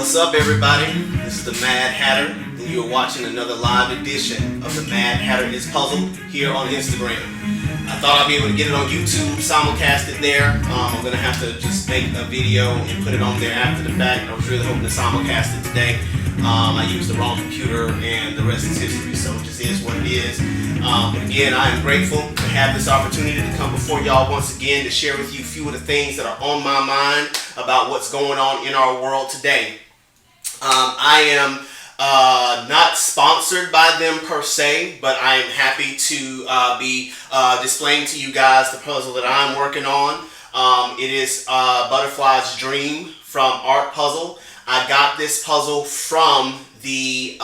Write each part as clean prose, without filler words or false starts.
What's up, everybody? This is the Mad Hatter, and you're watching another live edition of the Mad Hatter is Puzzled here on Instagram. I thought I'd be able to get it on YouTube, simulcast it there. I'm going to have to just make a video and put it on there after the fact. I was really hoping to simulcast it today. I used the wrong computer, and the rest is history, so it just is what it is. But again, I am grateful to have this opportunity to come before y'all once again to share with you a few of the things that are on my mind about what's going on in our world today. I am not sponsored by them per se, but I am happy to be displaying to you guys the puzzle that I'm working on. It is Butterfly's Dream from Art Puzzle. I got this puzzle from the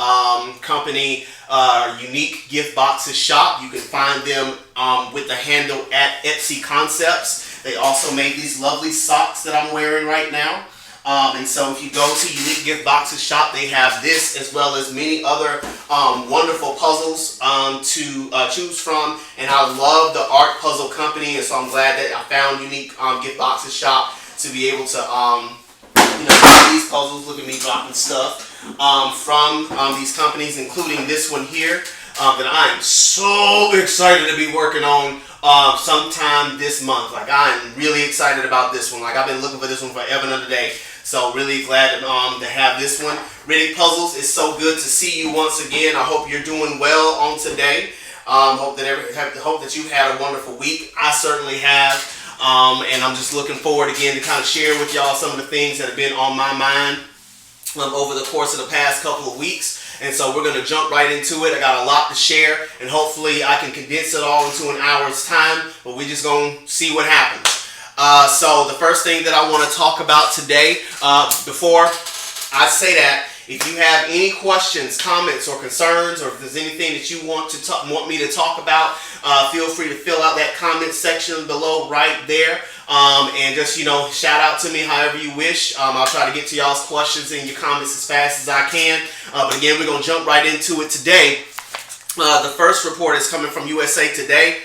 company Unique Gift Boxes Shop. You can find them with the handle at Etsy Concepts. They also made these lovely socks that I'm wearing right now. And so if you go to Unique Gift Boxes Shop, they have this as well as many other wonderful puzzles to choose from. And I love the Art Puzzle Company, and so I'm glad that I found Unique Gift Boxes Shop to be able to do these puzzles. Look at me dropping stuff from these companies, including this one here that I am so excited to be working on sometime this month. Like, I am really excited about this one. Like, I've been looking for this one forever and a day. So really glad to have this one. Riddick Puzzles, it's so good to see you once again. I hope you're doing well on today. Hope that you've had a wonderful week. I certainly have. And I'm just looking forward again to kind of share with y'all some of the things that have been on my mind over the course of the past couple of weeks. And so we're going to jump right into it. I got a lot to share, and hopefully I can condense it all into an hour's time, but we're just going to see what happens. So the first thing that I want to talk about today, before I say that, if you have any questions, comments, or concerns, or if there's anything that you want me to talk about, feel free to fill out that comment section below right there. And just, shout out to me however you wish. I'll try to get to y'all's questions and your comments as fast as I can. But again, we're going to jump right into it today. The first report is coming from USA Today.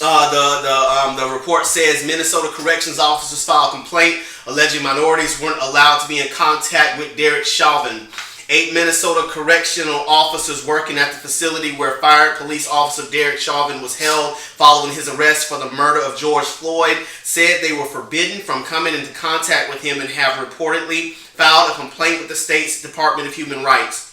The report says Minnesota corrections officers filed a complaint alleging minorities weren't allowed to be in contact with Derek Chauvin. 8 Minnesota correctional officers working at the facility where fired police officer Derek Chauvin was held following his arrest for the murder of George Floyd said they were forbidden from coming into contact with him and have reportedly filed a complaint with the state's Department of Human Rights.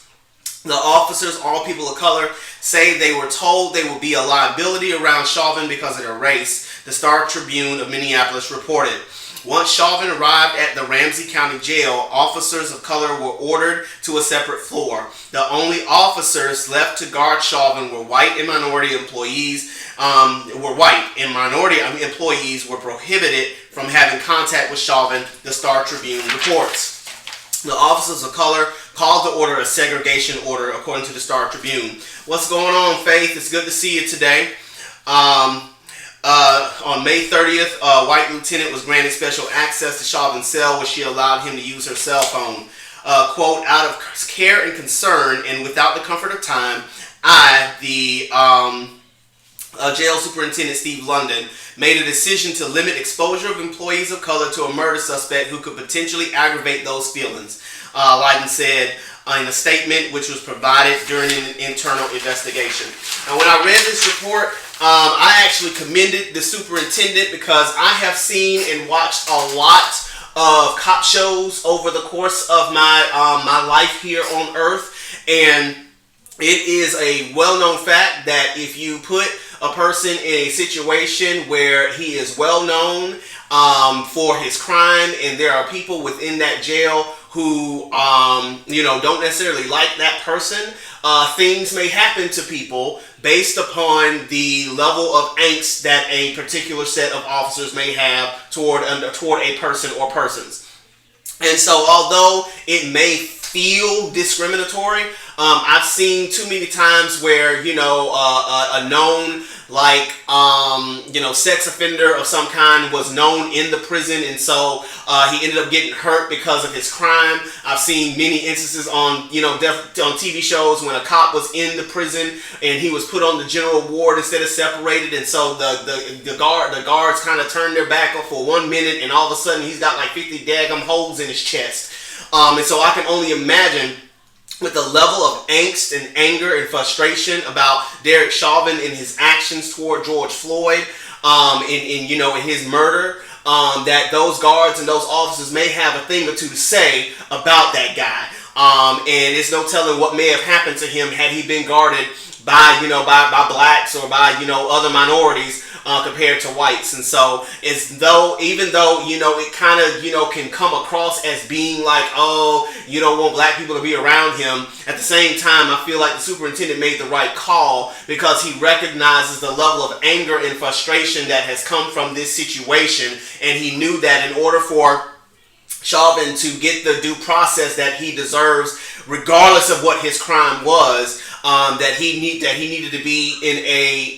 The officers, all people of color, say they were told they would be a liability around Chauvin because of their race, the Star Tribune of Minneapolis reported. Once Chauvin arrived at the Ramsey County Jail, officers of color were ordered to a separate floor. The only officers left to guard Chauvin were white and minority employees. Employees were prohibited from having contact with Chauvin, the Star Tribune reports. The officers of color called the order a segregation order, according to the Star Tribune. What's going on, Faith? It's good to see you today. On May 30th, a white lieutenant was granted special access to Chauvin's cell, where she allowed him to use her cell phone. Quote, out of care and concern and without the comfort of time, the jail superintendent Steve London made a decision to limit exposure of employees of color to a murder suspect who could potentially aggravate those feelings, Lydon said in a statement which was provided during an internal investigation. Now, when I read this report, I actually commended the superintendent because I have seen and watched a lot of cop shows over the course of my life here on Earth, and it is a well-known fact that if you put a person in a situation where he is well known for his crime, and there are people within that jail who don't necessarily like that person, things may happen to people based upon the level of angst that a particular set of officers may have toward a person or persons. And so although it may feel discriminatory, I've seen too many times where, a known, sex offender of some kind was known in the prison, and so he ended up getting hurt because of his crime. I've seen many instances on TV shows when a cop was in the prison and he was put on the general ward instead of separated, and so the guards kind of turned their back for 1 minute, and all of a sudden he's got like 50 daggum holes in his chest. And so I can only imagine with the level of angst and anger and frustration about Derek Chauvin and his actions toward George Floyd, in his murder, that those guards and those officers may have a thing or two to say about that guy. And it's no telling what may have happened to him had he been guarded by blacks or by other minorities compared to whites. And so even though it kind of can come across as being like, oh, you don't want black people to be around him, at the same time I feel like the superintendent made the right call, because he recognizes the level of anger and frustration that has come from this situation, and he knew that in order for Chauvin to get the due process that he deserves, regardless of what his crime was, that he needed to be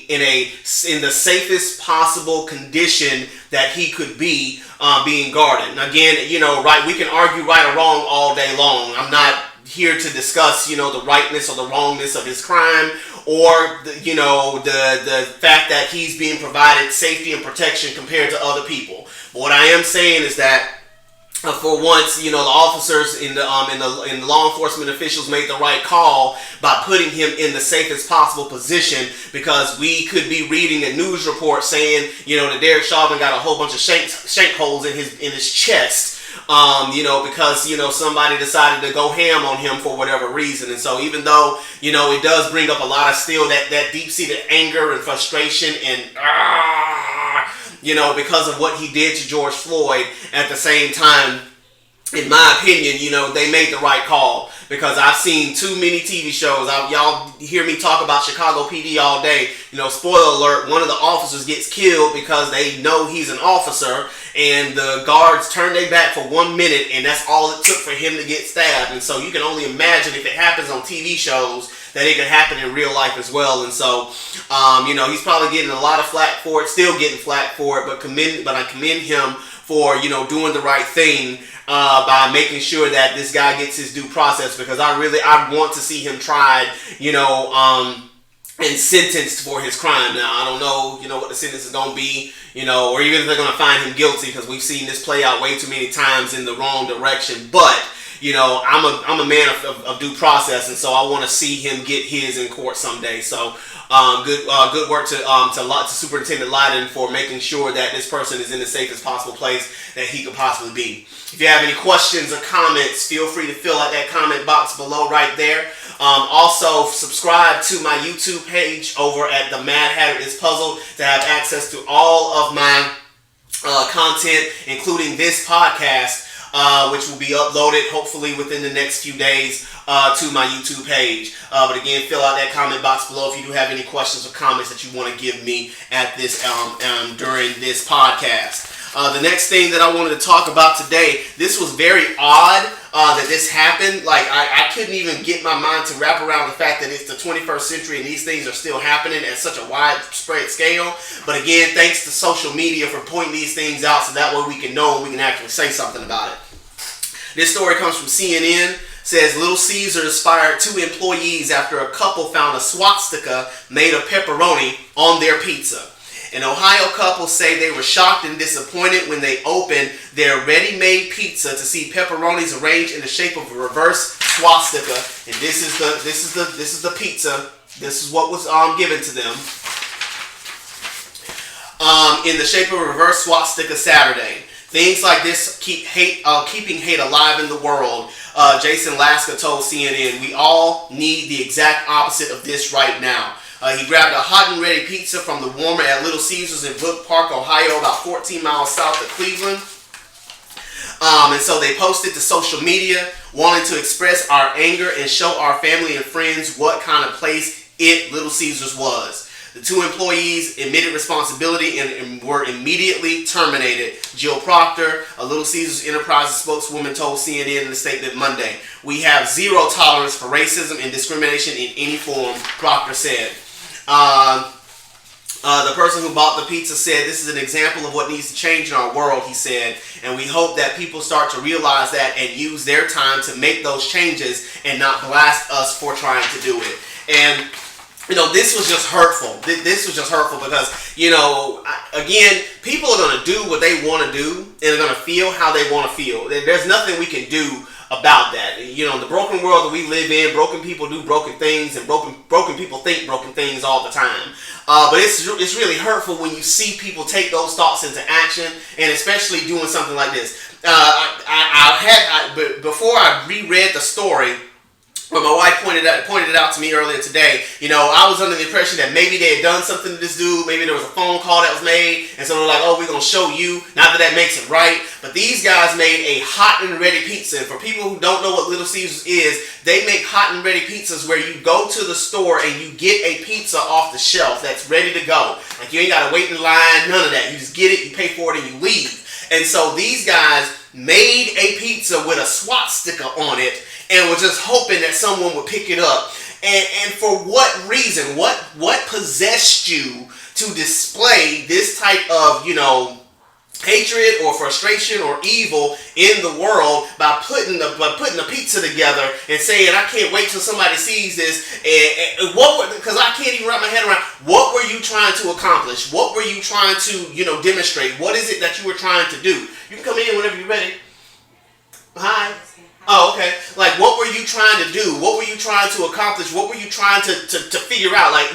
in the safest possible condition that he could be, being guarded. And again, right, we can argue right or wrong all day long. I'm not here to discuss, the rightness or the wrongness of his crime, or the fact that he's being provided safety and protection compared to other people. But what I am saying is that, for once, the officers in the law enforcement officials made the right call by putting him in the safest possible position, because we could be reading a news report saying, that Derek Chauvin got a whole bunch of shank holes in his chest, because somebody decided to go ham on him for whatever reason. And so even though it does bring up a lot of still that deep-seated anger and frustration and because of what he did to George Floyd, at the same time, in my opinion, they made the right call, because I've seen too many TV shows. Y'all hear me talk about Chicago PD all day. Spoiler alert, one of the officers gets killed because they know he's an officer, and the guards turn their back for 1 minute, and that's all it took for him to get stabbed. And so you can only imagine, if it happens on TV shows, that it could happen in real life as well. And so, he's probably getting a lot of flack for it, still getting flack for it, but I commend him for, doing the right thing, by making sure that this guy gets his due process, because I want to see him tried, and sentenced for his crime. Now, I don't know, what the sentence is going to be, or even if they're going to find him guilty, because we've seen this play out way too many times in the wrong direction. But I'm a man of due process, and so I want to see him get his in court someday. So good work to Superintendent Leiden for making sure that this person is in the safest possible place that he could possibly be. If you have any questions or comments, feel free to fill out that comment box below right there. Also, subscribe to my YouTube page over at The Mad Hatter is Puzzled to have access to all of my content, including this podcast, which will be uploaded hopefully within the next few days to my YouTube page. But again, fill out that comment box below if you do have any questions or comments that you want to give me at this during this podcast. The next thing that I wanted to talk about today, this was very odd that this happened. Like, I couldn't even get my mind to wrap around the fact that it's the 21st century and these things are still happening at such a widespread scale. But again, thanks to social media for pointing these things out, so that way we can know and we can actually say something about it. This story comes from CNN. Says Little Caesars fired 2 employees after a couple found a swastika made of pepperoni on their pizza. An Ohio couple say they were shocked and disappointed when they opened their ready-made pizza to see pepperonis arranged in the shape of a reverse swastika. And this is the pizza. This is what was given to them in the shape of a reverse swastika Saturday. Things like this keeping hate alive in the world. Jason Laska told CNN, "We all need the exact opposite of this right now." He grabbed a hot and ready pizza from the warmer at Little Caesars in Brook Park, Ohio, about 14 miles south of Cleveland. And so they posted to social media, wanting to express our anger and show our family and friends what kind of place Little Caesars was. The 2 employees admitted responsibility and were immediately terminated. Jill Proctor, a Little Caesars Enterprises spokeswoman, told CNN in a statement Monday, "We have zero tolerance for racism and discrimination in any form," Proctor said. The person who bought the pizza said, "This is an example of what needs to change in our world," he said, "and we hope that people start to realize that and use their time to make those changes and not blast us for trying to do it." And this was just hurtful. This was just hurtful because, again, people are going to do what they want to do and are going to feel how they want to feel. There's nothing we can do about that. You know, in the broken world that we live in, broken people do broken things, and broken people think broken things all the time. But it's really hurtful when you see people take those thoughts into action, and especially doing something like this. Before I reread the story, but my wife pointed it out to me earlier today. You know, I was under the impression that maybe they had done something to this dude. Maybe there was a phone call that was made, and so they're like, "Oh, we're gonna show you." Not that that makes it right, but these guys made a hot and ready pizza. And for people who don't know what Little Caesars is, they make hot and ready pizzas where you go to the store and you get a pizza off the shelf that's ready to go. Like, you ain't gotta wait in line, none of that. You just get it, you pay for it, and you leave. And so these guys made a pizza with a swastika on it, and was just hoping that someone would pick it up. And for what reason? What possessed you to display this type of, you know, hatred or frustration or evil in the world by putting a pizza together and saying, "I can't wait till somebody sees this"? Because I can't even wrap my head around, what were you trying to accomplish? What were you trying to, you know, demonstrate? What is it that you were trying to do? You can come in whenever you're ready. Hi. Oh, okay. Like, what were you trying to do? What were you trying to accomplish? What were you trying to figure out? Like,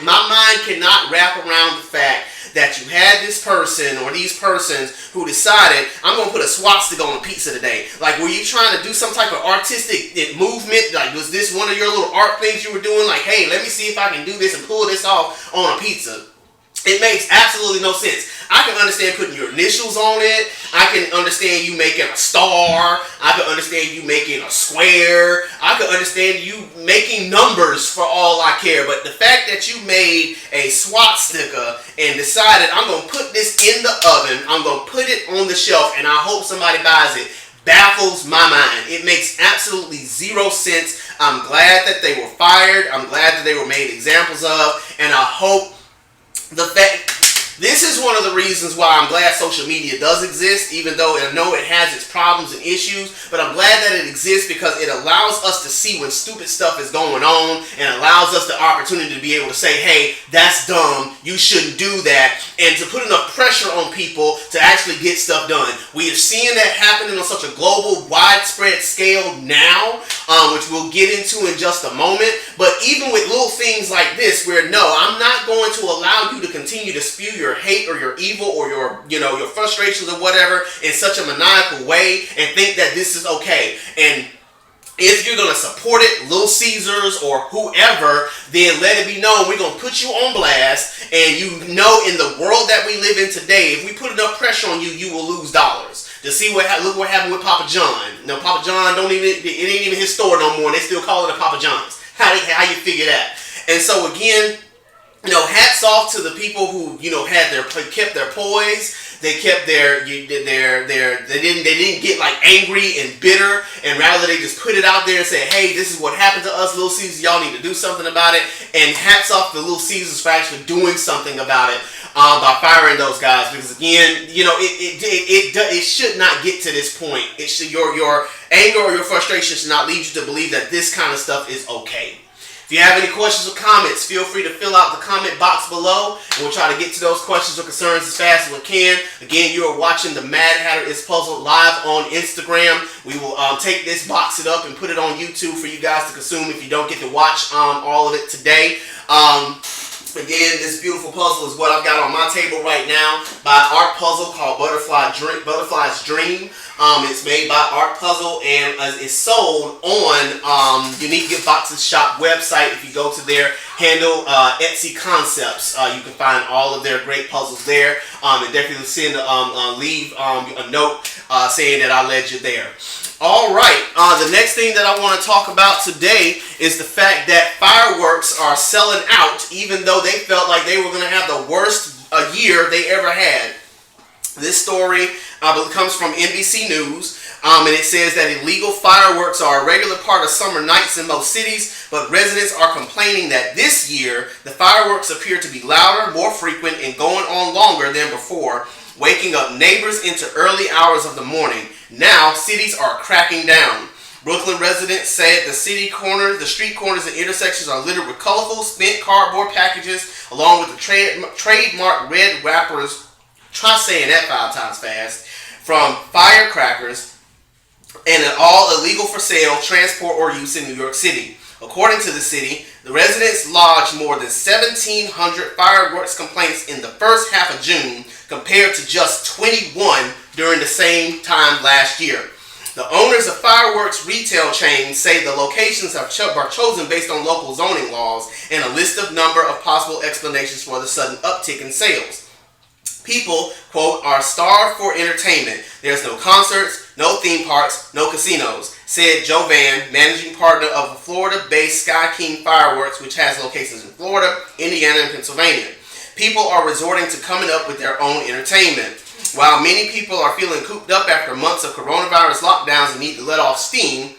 my mind cannot wrap around the fact that you had this person or these persons who decided, "I'm going to put a swastika on a pizza today." Like, were you trying to do some type of artistic movement? Like, was this one of your little art things you were doing? Like, "Hey, let me see if I can do this and pull this off on a pizza." It makes absolutely no sense. I can understand putting your initials on it. I can understand you making a star. I can understand you making a square. I can understand you making numbers for all I care. But the fact that you made a swastika and decided, "I'm going to put this in the oven, I'm going to put it on the shelf, and I hope somebody buys it," baffles my mind. It makes absolutely zero sense. I'm glad that they were fired. I'm glad that they were made examples of. And I hope this is one of the reasons why I'm glad social media does exist, even though I know it has its problems and issues, but I'm glad that it exists because it allows us to see when stupid stuff is going on and allows us the opportunity to be able to say, "Hey, that's dumb, you shouldn't do that," and to put enough pressure on people to actually get stuff done. We are seeing that happening on such a global, widespread scale now, which we'll get into in just a moment, but even with little things like this where, no, I'm not going to allow you to continue to spew your hate or your evil or your, you know, your frustrations or whatever in such a maniacal way and think that this is okay. And if you're going to support it, Little Caesars or whoever, then let it be known we're going to put you on blast. And you know, in the world that we live in today, if we put enough pressure on you, you will lose dollars. To see look what happened with Papa John. No, Papa John it ain't even his store no more. They still call it a Papa John's. How you figure that? And so again, you know, hats off to the people who, you know, kept their poise. They kept they didn't get like angry and bitter, and rather they just put it out there and say, "Hey, this is what happened to us, Little Caesars. Y'all need to do something about it." And hats off to Little Caesars for actually doing something about it by firing those guys. Because again, you know, it should not get to this point. It should, your anger or your frustration should not lead you to believe that this kind of stuff is okay. If you have any questions or comments, feel free to fill out the comment box below, and we'll try to get to those questions or concerns as fast as we can. Again, you are watching the Mad Hatter is Puzzled live on Instagram. We will take this, box it up, and put it on YouTube for you guys to consume if you don't get to watch all of it today. Again, this beautiful puzzle is what I've got on my table right now by Art Puzzle called Butterfly's Dream. It's made by Art Puzzle and is sold on Unique Gift Boxes Shop website. If you go to their handle, Etsy Concepts, you can find all of their great puzzles there. And definitely leave a note saying that I led you there. All right, the next thing that I want to talk about today is the fact that fireworks are selling out, even though they felt like they were going to have the worst year they ever had. This story comes from NBC News, and it says that illegal fireworks are a regular part of summer nights in most cities, but residents are complaining that this year the fireworks appear to be louder, more frequent, and going on longer than before, waking up neighbors into early hours of the morning. Now, cities are cracking down. Brooklyn residents said the street corners and intersections are littered with colorful, spent cardboard packages, along with the trademark red wrappers, try saying that 5 times fast, from firecrackers. and are all illegal for sale, transport, or use in New York City. According to the city, the residents lodged more than 1,700 fireworks complaints in the first half of June, compared to just 21 during the same time last year. The owners of fireworks retail chains say the locations are chosen based on local zoning laws and a list of number of possible explanations for the sudden uptick in sales. People, quote, are starved for entertainment. There's no concerts, no theme parks, no casinos, said Joe Van, managing partner of Florida-based Sky King Fireworks, which has locations in Florida, Indiana, and Pennsylvania. People are resorting to coming up with their own entertainment. While many people are feeling cooped up after months of coronavirus lockdowns and need to let off steam,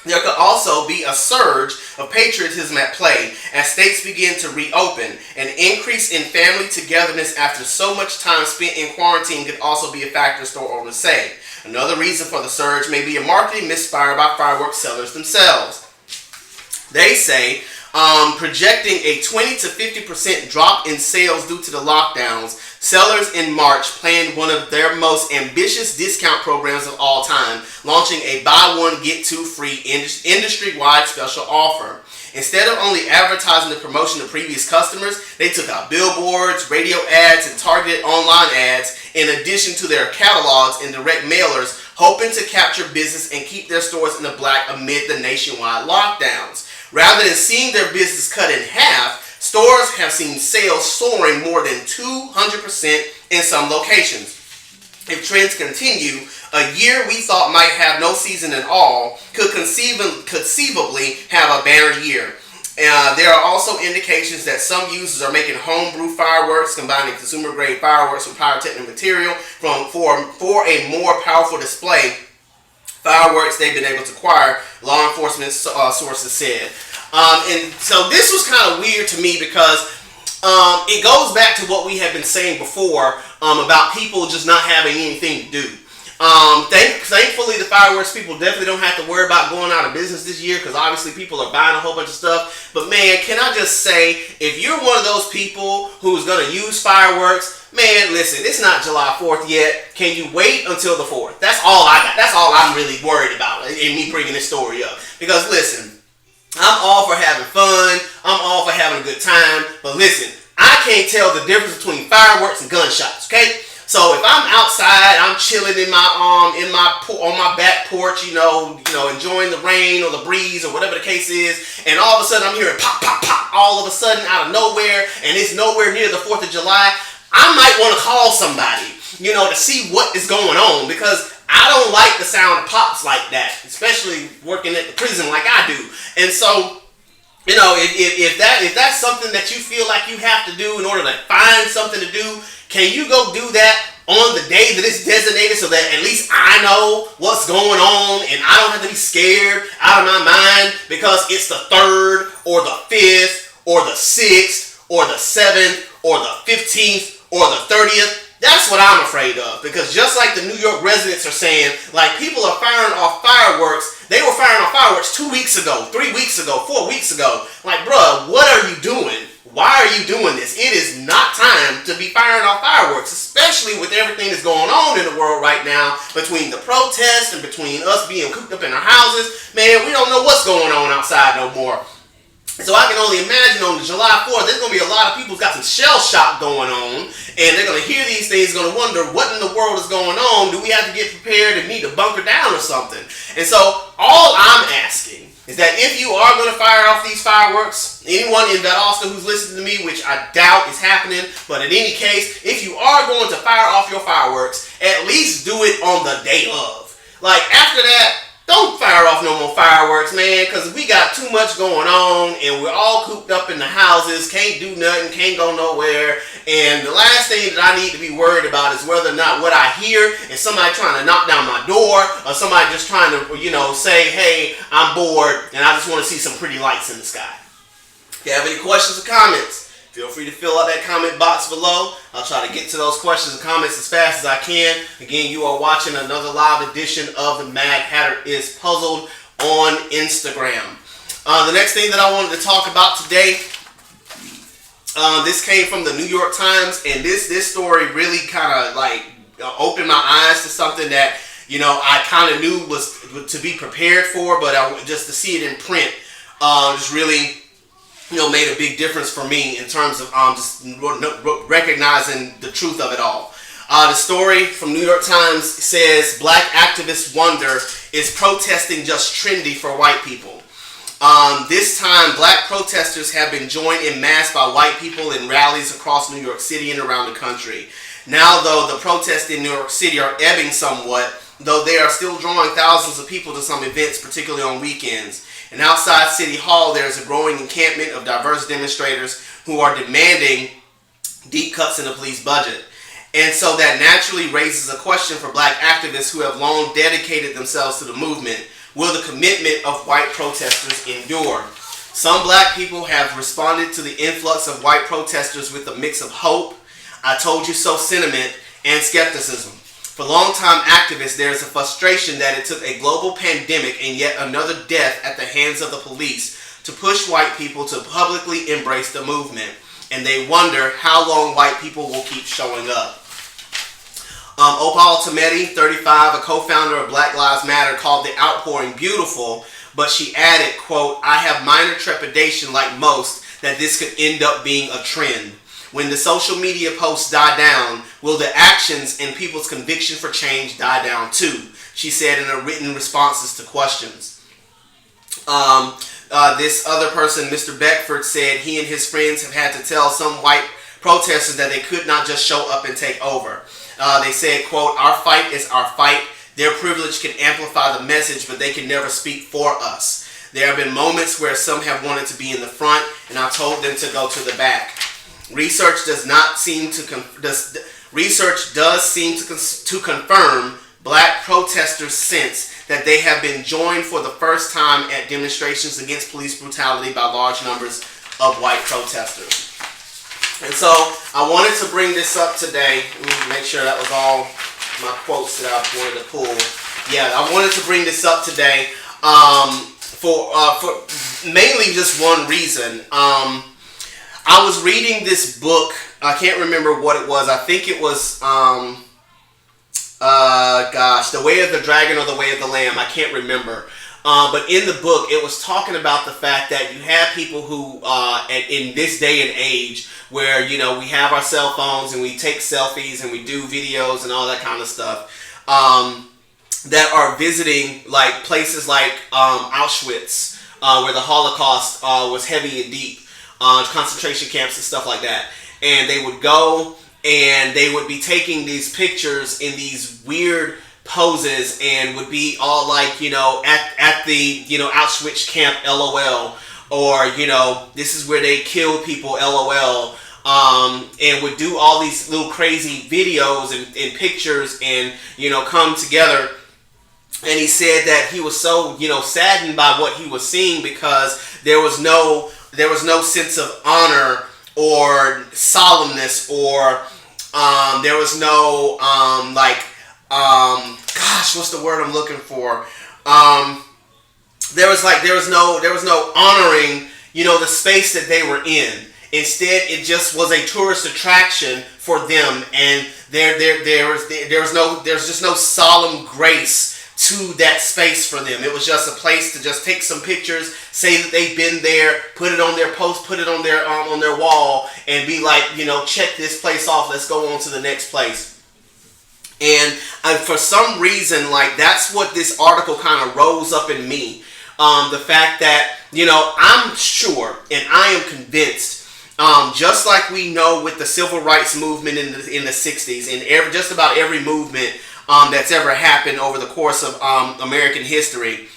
there could also be a surge of patriotism at play as states begin to reopen. An increase in family togetherness after so much time spent in quarantine could also be a factor, store owners say. Another reason for the surge may be a marketing misfire by fireworks sellers themselves. They say projecting a 20 to 50% drop in sales due to the lockdowns. Sellers in March planned one of their most ambitious discount programs of all time, launching a buy one get two free industry-wide special offer. Instead of only advertising the promotion to previous customers, they took out billboards, radio ads, and targeted online ads in addition to their catalogs and direct mailers, hoping to capture business and keep their stores in the black amid the nationwide lockdowns. Rather than seeing their business cut in half, stores have seen sales soaring more than 200% in some locations. If trends continue, a year we thought might have no season at all could conceivably have a banner year. There are also indications that some users are making homebrew fireworks, combining consumer-grade fireworks with pyrotechnic material for a more powerful display. Fireworks they've been able to acquire, law enforcement sources said. And so this was kind of weird to me because it goes back to what we have been saying before about people just not having anything to do. Thankfully, the fireworks people definitely don't have to worry about going out of business this year because obviously people are buying a whole bunch of stuff. But man, can I just say, if you're one of those people who's going to use fireworks, man, listen, it's not July 4th yet. Can you wait until the 4th? That's all I got. That's all I'm really worried about in me bringing this story up. Because listen, I'm all for having fun. I'm all for having a good time. But listen, I can't tell the difference between fireworks and gunshots, okay? So if I'm outside, I'm chilling on my back porch, enjoying the rain or the breeze or whatever the case is, and all of a sudden I'm hearing pop, pop, pop, all of a sudden out of nowhere, and it's nowhere near the 4th of July, I might want to call somebody, to see what is going on, because I don't like the sound of pops like that, especially working at the prison like I do. And so, if that's something that you feel like you have to do in order to find something to do, can you go do that on the day that it's designated so that at least I know what's going on and I don't have to be scared out of my mind because it's the 3rd or the 5th or the 6th or the 7th or the 15th or the 30th? That's what I'm afraid of, because just like the New York residents are saying, like, people are firing off fireworks. They were firing off fireworks 2 weeks ago, 3 weeks ago, 4 weeks ago. Like, bruh, what are you doing? Why are you doing this? It is not time to be firing off fireworks, especially with everything that's going on in the world right now, between the protests and between us being cooped up in our houses. Man, we don't know what's going on outside no more. So I can only imagine on the July 4th, there's going to be a lot of people who's got some shell shock going on, and they're going to hear these things, going to wonder what in the world is going on. Do we have to get prepared and need to bunker down or something? And so all I'm asking is that if you are going to fire off these fireworks, anyone in Valdosta who's listening to me, which I doubt is happening, but in any case, if you are going to fire off your fireworks, at least do it on the day of. Like, after that, don't fire off no more fireworks, man, because we got too much going on, and we're all cooped up in the houses, can't do nothing, can't go nowhere, and the last thing that I need to be worried about is whether or not what I hear is somebody trying to knock down my door, or somebody just trying to, say, hey, I'm bored, and I just want to see some pretty lights in the sky. If you have any questions or comments, feel free to fill out that comment box below. I'll try to get to those questions and comments as fast as I can. Again, you are watching another live edition of The Mad Hatter is Puzzled on Instagram. The next thing that I wanted to talk about today, this came from the New York Times, and this story really kind of opened my eyes to something that I kind of knew was to be prepared for, but just to see it in print just really made a big difference for me in terms of just recognizing the truth of it all. The story from New York Times says black activists wonder, is protesting just trendy for white people? This time, black protesters have been joined en masse by white people in rallies across New York City and around the country. Now, though, the protests in New York City are ebbing somewhat, though they are still drawing thousands of people to some events, particularly on weekends. And outside City Hall, there is a growing encampment of diverse demonstrators who are demanding deep cuts in the police budget. And so that naturally raises a question for black activists who have long dedicated themselves to the movement. Will the commitment of white protesters endure? Some black people have responded to the influx of white protesters with a mix of hope, I told you so sentiment, and skepticism. For longtime activists, there is a frustration that it took a global pandemic and yet another death at the hands of the police to push white people to publicly embrace the movement. And they wonder how long white people will keep showing up. Opal Tometi, 35, a co-founder of Black Lives Matter, called the outpouring beautiful, but she added, quote, I have minor trepidation like most that this could end up being a trend. When the social media posts die down, will the actions and people's conviction for change die down too? She said in her written responses to questions. This other person, Mr. Beckford, said he and his friends have had to tell some white protesters that they could not just show up and take over. They said, quote, our fight is our fight. Their privilege can amplify the message, but they can never speak for us. There have been moments where some have wanted to be in the front, and I've told them to go to the back. Research does seem to confirm black protesters' sense that they have been joined for the first time at demonstrations against police brutality by large numbers of white protesters. And so I wanted to bring this up today. Let me make sure that was all my quotes that I wanted to pull. Yeah, I wanted to bring this up today for mainly just one reason. I was reading this book. I can't remember what it was. I think it was, The Way of the Dragon or The Way of the Lamb. I can't remember. But in the book, it was talking about the fact that you have people who, in this day and age, where, we have our cell phones and we take selfies and we do videos and all that kind of stuff, that are visiting like places like Auschwitz, where the Holocaust was heavy and deep, concentration camps and stuff like that. And they would go and they would be taking these pictures in these weird poses and would be all like, at the, Auschwitz camp, LOL, or, this is where they killed people, LOL, and would do all these little crazy videos and pictures and, come together. And he said that he was so, saddened by what he was seeing because there was no sense of honor or solemnness or there was no what's the word I'm looking for? There was no honoring, the space that they were in. Instead, it just was a tourist attraction for them, and there's just no solemn grace to that space for them. It was just a place to just take some pictures, say that they've been there, put it on their post, put it on their wall, and be like, check this place off. Let's go on to the next place. And for some reason, that's what this article kind of rose up in me. The fact that, I'm sure and I am convinced, just like we know with the civil rights movement in the 60s and just about every movement that's ever happened over the course of American history,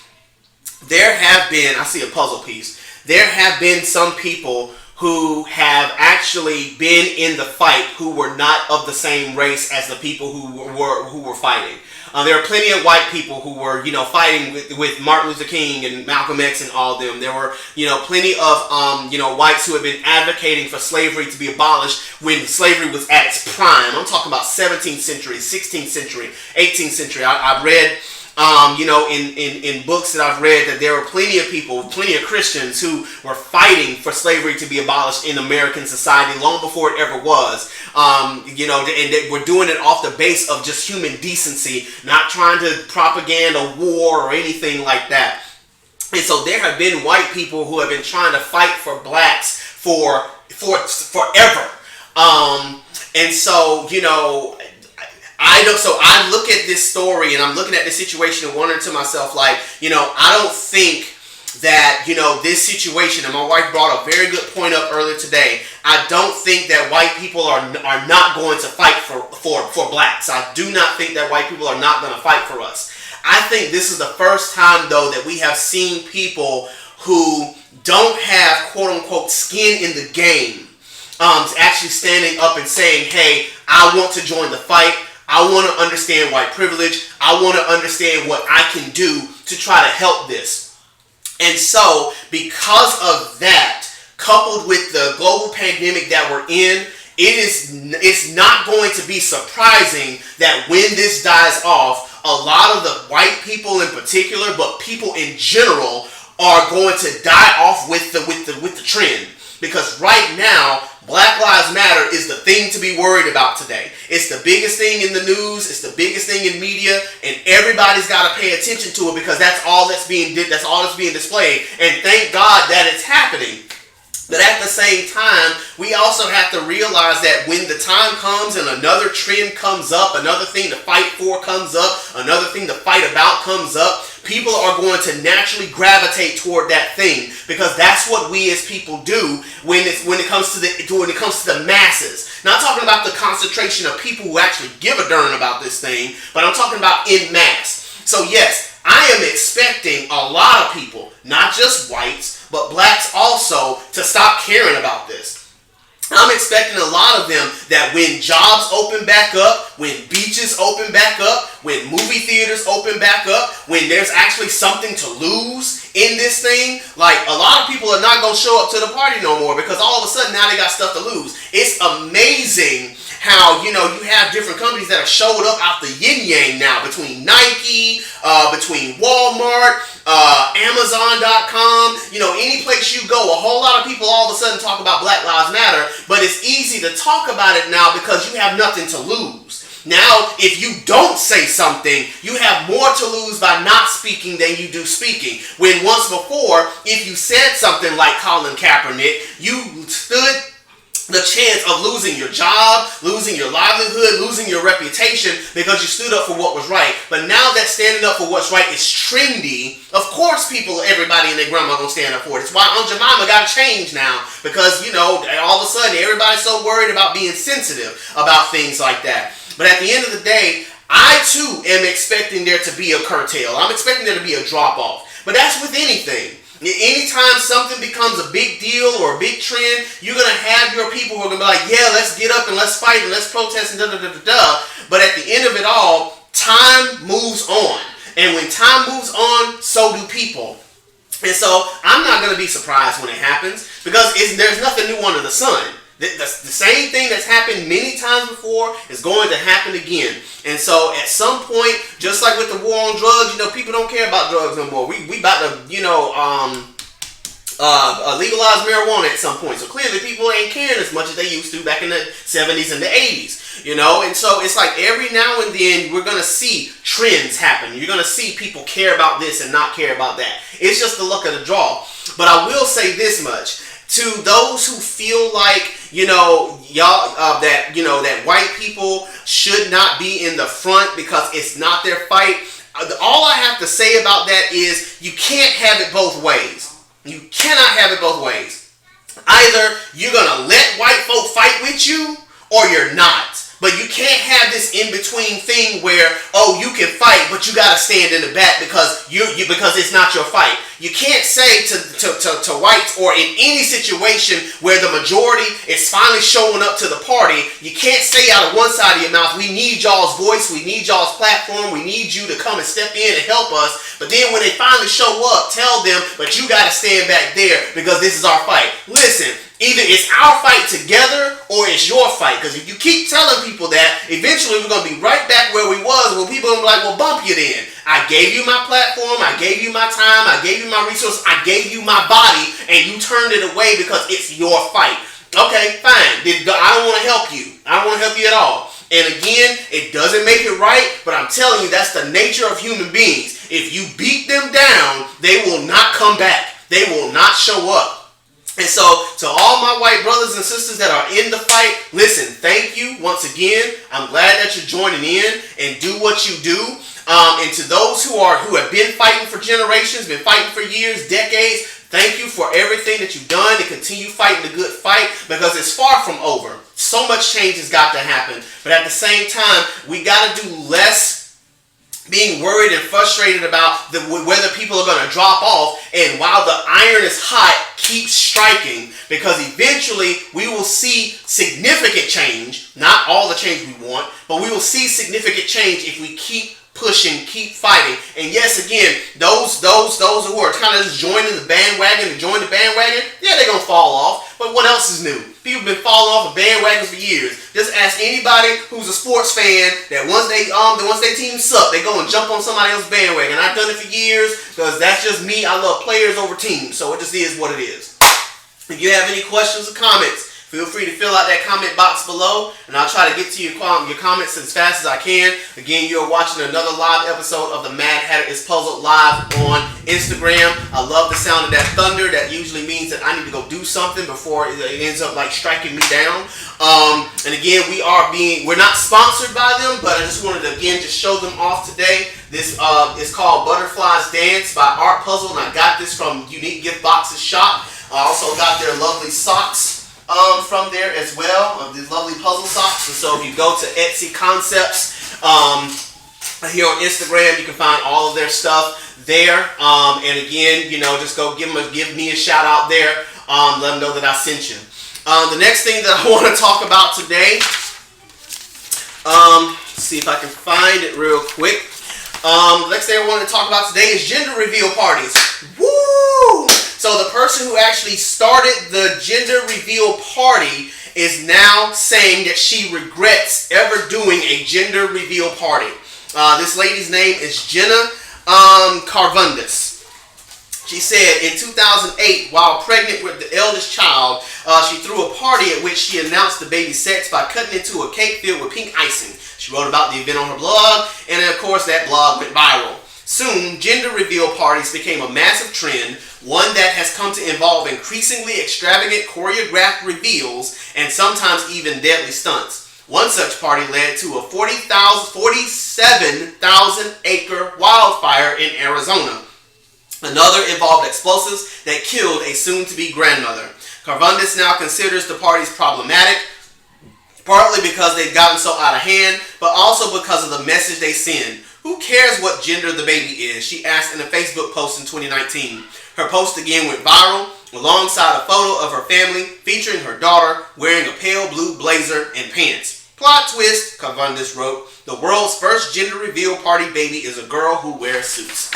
there have been, I see a puzzle piece, there have been some people who have actually been in the fight who were not of the same race as the people who were fighting. There are plenty of white people who were, fighting with Martin Luther King and Malcolm X and all of them. There were, plenty of, whites who had been advocating for slavery to be abolished when slavery was at its prime. I'm talking about 17th century, 16th century, 18th century. I read In books that I've read, that there were plenty of people, plenty of Christians who were fighting for slavery to be abolished in American society long before it ever was. And they were doing it off the base of just human decency, not trying to propaganda war or anything like that. And so there have been white people who have been trying to fight for blacks for forever. And so, I look at this story and I'm looking at this situation and wondering to myself, like, I don't think that, this situation, and my wife brought a very good point up earlier today, I don't think that white people are not going to fight for blacks. I do not think that white people are not going to fight for us. I think this is the first time, though, that we have seen people who don't have, quote unquote, skin in the game, actually standing up and saying, hey, I want to join the fight. I want to understand white privilege. I want to understand what I can do to try to help this. And so, because of that, coupled with the global pandemic that we're in, it's not going to be surprising that when this dies off, a lot of the white people in particular, but people in general, are going to die off with the trend. Because right now, Black Lives Matter is the thing to be worried about today. It's the biggest thing in the news. It's the biggest thing in media, and everybody's got to pay attention to it because that's all that's being displayed. And thank God that it's happening. But at the same time, we also have to realize that when the time comes and another trend comes up, another thing to fight for comes up, another thing to fight about comes up, people are going to naturally gravitate toward that thing because that's what we as people do when it comes to the masses. Not talking about the concentration of people who actually give a darn about this thing, but I'm talking about in mass. So yes, I am expecting a lot of people, not just whites, but blacks also, to stop caring about this. I'm expecting a lot of them that when jobs open back up, when beaches open back up, when movie theaters open back up, when there's actually something to lose in this thing, like a lot of people are not going to show up to the party no more because all of a sudden now they got stuff to lose. It's amazing how, you have different companies that are showing up out the yin-yang now between Nike, between Walmart, Amazon.com, any place you go, a whole lot of people all of a sudden talk about Black Lives Matter, but it's easy to talk about it now because you have nothing to lose. Now, if you don't say something, you have more to lose by not speaking than you do speaking. When once before, if you said something like Colin Kaepernick, you stood the chance of losing your job, losing your livelihood, losing your reputation because you stood up for what was right. But now that standing up for what's right is trendy, of course everybody and their grandma gonna stand up for it. It's why Aunt Jemima gotta change now because, all of a sudden everybody's so worried about being sensitive about things like that. But at the end of the day, I too am expecting there to be a curtail. I'm expecting there to be a drop off. But that's with anything. Anytime something becomes a big deal or a big trend, you're going to have your people who are going to be like, yeah, let's get up and let's fight and let's protest and da-da-da-da-da. But at the end of it all, time moves on. And when time moves on, so do people. And so I'm not going to be surprised when it happens because there's nothing new under the sun. The same thing that's happened many times before is going to happen again. And so at some point, just like with the war on drugs, people don't care about drugs no more. We about to, legalize marijuana at some point. So clearly people ain't caring as much as they used to back in the 70s and the 80s. And so it's like every now and then we're going to see trends happen. You're going to see people care about this and not care about that. It's just the luck of the draw. But I will say this much. To those who feel like, that white people should not be in the front because it's not their fight, all I have to say about that is you can't have it both ways. You cannot have it both ways. Either you're going to let white folk fight with you or you're not. But you can't have this in-between thing where, you can fight, but you got to stand in the back because because it's not your fight. You can't say to whites or in any situation where the majority is finally showing up to the party, you can't say out of one side of your mouth, we need y'all's voice, we need y'all's platform, we need you to come and step in and help us. But then when they finally show up, tell them, but you got to stand back there because this is our fight. Listen, Either it's our fight together or it's your fight. Because if you keep telling people that, eventually we're going to be right back where we was when people are like, well, bump you then. I gave you my platform. I gave you my time. I gave you my resources. I gave you my body. And you turned it away because it's your fight. Okay, fine. I don't want to help you. I don't want to help you at all. And again, it doesn't make it right, but I'm telling you, that's the nature of human beings. If you beat them down, they will not come back. They will not show up. And so, to all my white brothers and sisters that are in the fight, listen, thank you once again. I'm glad that you're joining in and do what you do. And to those who have been fighting for generations, been fighting for years, decades, thank you for everything that you've done and continue fighting the good fight, because it's far from over. So much change has got to happen. But at the same time, we got to do less being worried and frustrated about whether people are going to drop off, and while the iron is hot, keep striking, because eventually we will see significant change. Not all the change we want, but we will see significant change if we keep pushing, keep fighting. And yes, again, those who are kind of just joining the bandwagon and join the bandwagon, yeah, they're going to fall off. But what else is new? People have been falling off of bandwagons for years. Just ask anybody who's a sports fan that once their team suck, they go and jump on somebody else's bandwagon. I've done it for years because that's just me. I love players over teams, so it just is what it is. If you have any questions or comments, feel free to fill out that comment box below, and I'll try to get to your comments as fast as I can. Again, you're watching another live episode of the Mad Hatter is Puzzled live on Instagram. I love the sound of that thunder. That usually means that I need to go do something before it ends up like striking me down. And again, we're not sponsored by them, but I just wanted to again just show them off today. This is called Butterflies Dance by Art Puzzle, and I got this from Unique Gift Boxes shop. I also got their lovely socks from there as well, these lovely puzzle socks. And so if you go to Etsy Concepts here on Instagram, you can find all of their stuff there. And again, just go give me a shout out there. Let them know that I sent you. The next thing that I want to talk about today, see if I can find it real quick. The next thing I want to talk about today is gender reveal parties. Woo! So the person who actually started the gender reveal party is now saying that she regrets ever doing a gender reveal party. This lady's name is Jenna Carvundus. She said in 2008, while pregnant with the eldest child, she threw a party at which she announced the baby's sex by cutting into a cake filled with pink icing. She wrote about the event on her blog, and of course that blog went viral. Soon, gender reveal parties became a massive trend, one that has come to involve increasingly extravagant choreographed reveals and sometimes even deadly stunts. One such party led to a 47,000 acre wildfire in Arizona. Another involved explosives that killed a soon-to-be grandmother. Carvundus now considers the parties problematic, partly because they've gotten so out of hand, but also because of the message they send. Who cares what gender the baby is? She asked in a Facebook post in 2019. Her post again went viral, alongside a photo of her family featuring her daughter wearing a pale blue blazer and pants. Plot twist, Carvundus wrote, the world's first gender reveal party baby is a girl who wears suits.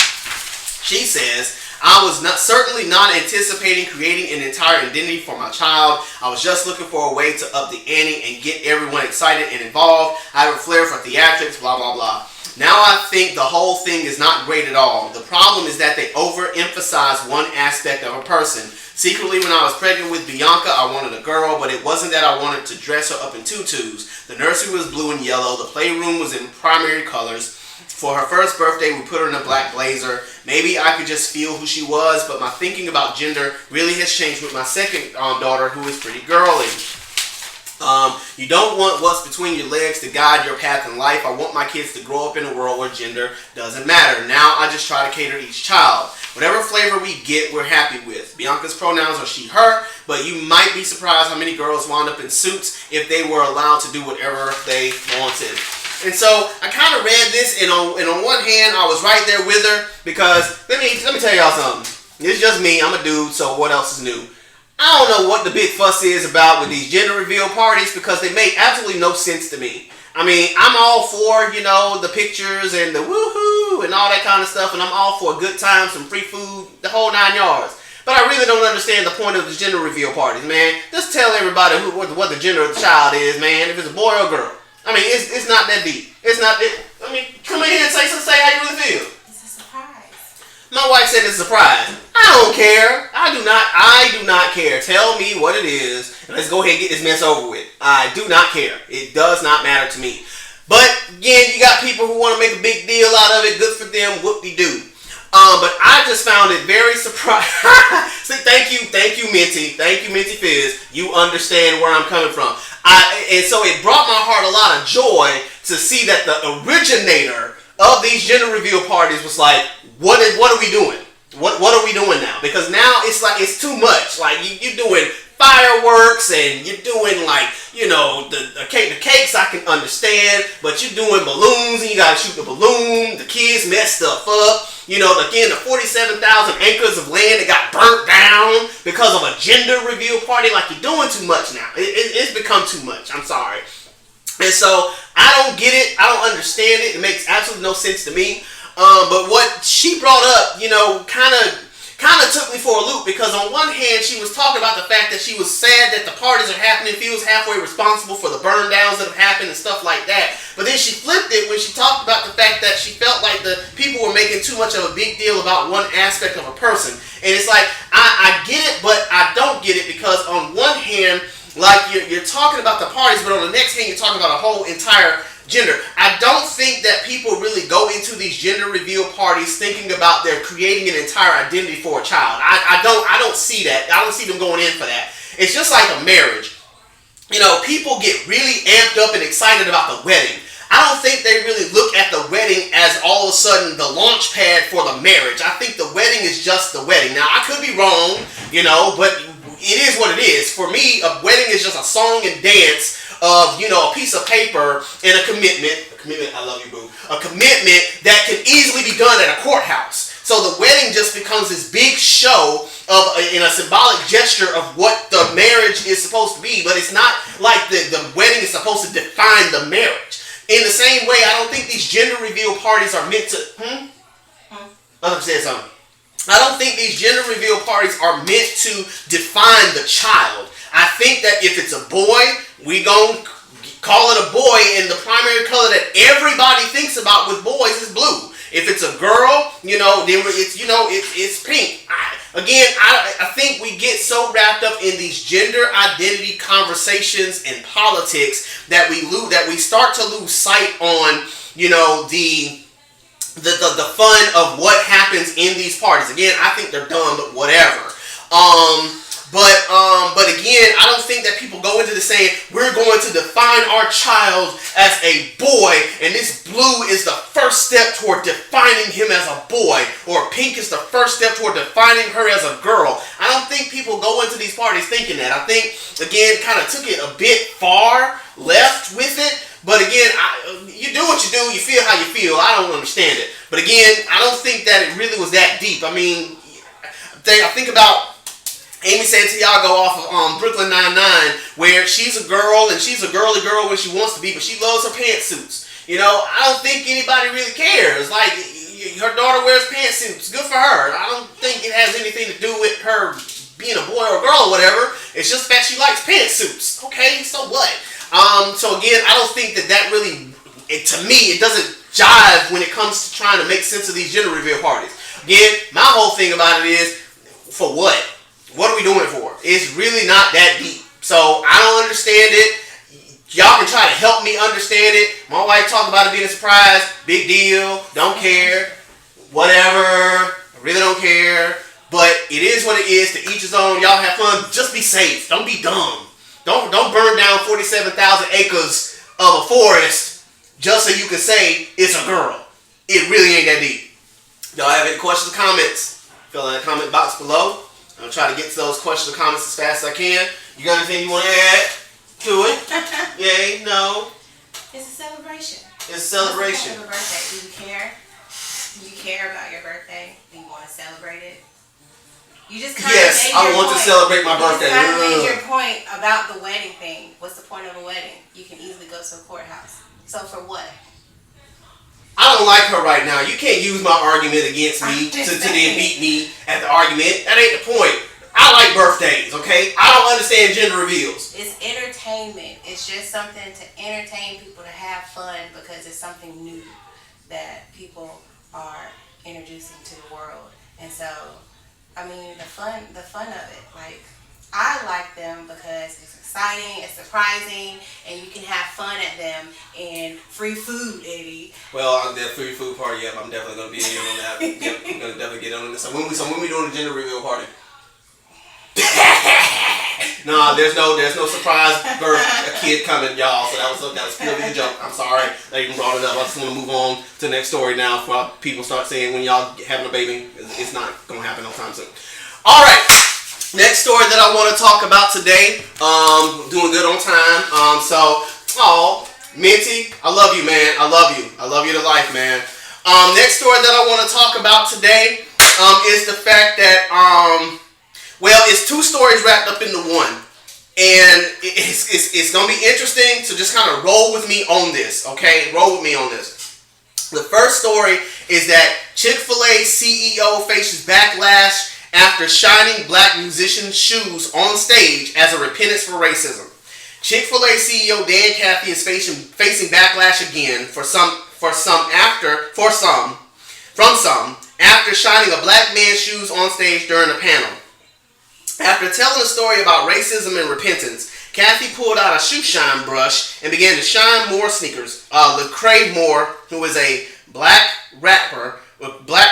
She says, I was certainly not anticipating creating an entire identity for my child. I was just looking for a way to up the ante and get everyone excited and involved. I have a flair for theatrics, blah, blah, blah. Now I think the whole thing is not great at all. The problem is that they overemphasize one aspect of a person. Secretly, when I was pregnant with Bianca, I wanted a girl, but it wasn't that I wanted to dress her up in tutus. The nursery was blue and yellow. The playroom was in primary colors. For her first birthday, we put her in a black blazer. Maybe I could just feel who she was, but my thinking about gender really has changed with my second daughter, who is pretty girly. You don't want what's between your legs to guide your path in life. I want my kids to grow up in a world where gender doesn't matter. Now I just try to cater to each child. Whatever flavor we get, we're happy with. Bianca's pronouns are she, her, but you might be surprised how many girls wound up in suits if they were allowed to do whatever they wanted. And so I kind of read this, and on one hand, I was right there with her, because let me tell y'all something. It's just me. I'm a dude, so what else is new? I don't know what the big fuss is about with these gender reveal parties, because they make absolutely no sense to me. I mean, I'm all for, the pictures and the woohoo and all that kind of stuff, and I'm all for a good time, some free food, the whole 9 yards. But But I really don't understand the point of the gender reveal parties, man. Just tell everybody what the gender of the child is, man. If it's a boy or a girl. I mean, it's not that deep. It's not. I mean, come in here and say how you really feel. It's a surprise. My wife said it's a surprise. I don't care. I do not care. Tell me what it is, and let's go ahead and get this mess over with. I do not care. It does not matter to me. But again, you got people who want to make a big deal out of it. Good for them. Whoop-de-doo. But I just found it very surprising. See, thank you, Minty. Thank you, Minty Fizz. You understand where I'm coming from. And so it brought my heart a lot of joy to see that the originator of these gender reveal parties was like, what are we doing? What are we doing now? Because now it's like it's too much. Like you're doing fireworks and you're doing like, you know, the cakes I can understand, but you're doing balloons and you gotta shoot the balloon. The kids mess stuff up. You know, again, the 47,000 acres of land that got burnt down because of a gender reveal party. Like you're doing too much now. It's become too much. I'm sorry. And so I don't get it. I don't understand it. It makes absolutely no sense to me. But what she brought up, you know, kind of took me for a loop, because on one hand she was talking about the fact that she was sad that the parties are happening, feels halfway responsible for the burn downs that have happened and stuff like that. But then she flipped it when she talked about the fact that she felt like the people were making too much of a big deal about one aspect of a person. And it's like, I get it, but I don't get it, because on one hand, like you're talking about the parties, but on the next hand you're talking about a whole entire gender. I don't think that people really go into these gender reveal parties thinking about they're creating an entire identity for a child. I don't see that. I don't see them going in for that. It's just like a marriage. You know, people get really amped up and excited about the wedding. I don't think they really look at the wedding as all of a sudden the launch pad for the marriage. I think the wedding is just the wedding. Now, I could be wrong, you know, but it is what it is. For me, a wedding is just a song and dance of, you know, a piece of paper and a commitment. I love you, boo. A commitment that can easily be done at a courthouse. So the wedding just becomes this big show of in a symbolic gesture of what the marriage is supposed to be. But it's not like the wedding is supposed to define the marriage. In the same way, I don't think these gender reveal parties are meant to... I said something. I don't think these gender reveal parties are meant to define the child. I think that if it's a boy, we gon' call it a boy, and the primary color that everybody thinks about with boys is blue. If it's a girl, you know, then it's pink. I think we get so wrapped up in these gender identity conversations and politics that we start to lose sight on, you know, the fun of what happens in these parties. Again, I think they're dumb, but whatever. But again, I don't think that people go into this saying, we're going to define our child as a boy, and this blue is the first step toward defining him as a boy, or pink is the first step toward defining her as a girl. I don't think people go into these parties thinking that. I think, again, kind of took it a bit far left with it. But again, you do what you do, you feel how you feel. I don't understand it. But again, I don't think that it really was that deep. I mean, I think about Amy Santiago off of Brooklyn Nine-Nine, where she's a girl and she's a girly girl when she wants to be, but she loves her pantsuits. You know, I don't think anybody really cares. Like, her daughter wears pantsuits. Good for her. I don't think it has anything to do with her being a boy or a girl or whatever. It's just that she likes pantsuits. Okay, so what? So again, I don't think that really, to me, it doesn't jive when it comes to trying to make sense of these gender reveal parties. Again, my whole thing about it is, for what? What are we doing it for? It's really not that deep. So I don't understand it. Y'all can try to help me understand it. My wife talked about it being a surprise. Big deal. Don't care. Whatever. I really don't care. But it is what it is. To each his own. Y'all have fun. Just be safe. Don't be dumb. Don't burn down 47,000 acres of a forest just so you can say it's a girl. It really ain't that deep. Y'all have any questions or comments? Fill in the comment box below. I'm going to try to get to those questions or comments as fast as I can. You got anything you want to add to it? Yay? No? It's a celebration. It's a celebration. What's the birthday? Do you care? Do you care about your birthday? Do you want to celebrate it? You just kind of yes, I want to celebrate my birthday. You just kind of made your point about the wedding thing. What's the point of a wedding? You can easily go to a courthouse. So for what? I don't don't like her right now. You can't use my argument against me to then beat me at the argument. That ain't the point. I like birthdays, okay? I don't understand gender reveals. It's entertainment. It's just something to entertain people, to have fun, because it's something new that people are introducing to the world. And so, I mean, the fun of it. Like, I like them because it's exciting, it's surprising, and you can have fun at them. And free food, Eddie. Well, that free food party, yep, I'm definitely gonna be in on that. Yep, I'm gonna definitely get on this. So when we doing the gender reveal party? No, there's no surprise birth a kid coming, y'all. So that was purely a joke. I'm sorry I even brought it up. I just want to move on to the next story now before people start saying when y'all having a baby, it's not gonna happen no time soon. All right, next story that I want to talk about today. Doing good on time. Minty, I love you, man. I love you to life, man. Next story that I want to talk about today is the fact that it's two stories wrapped up into one, and it's gonna be interesting. So just kind of roll with me on this, okay? Roll with me on this. The first story is that Chick-fil-A CEO faces backlash after shining black musician's shoes on stage as a repentance for racism. Chick-fil-A CEO Dan Cathy is facing backlash again from some after shining a black man's shoes on stage during a panel. After telling a story about racism and repentance, Cathy pulled out a shoe shine brush and began to shine more sneakers. Lecrae Moore, who is a black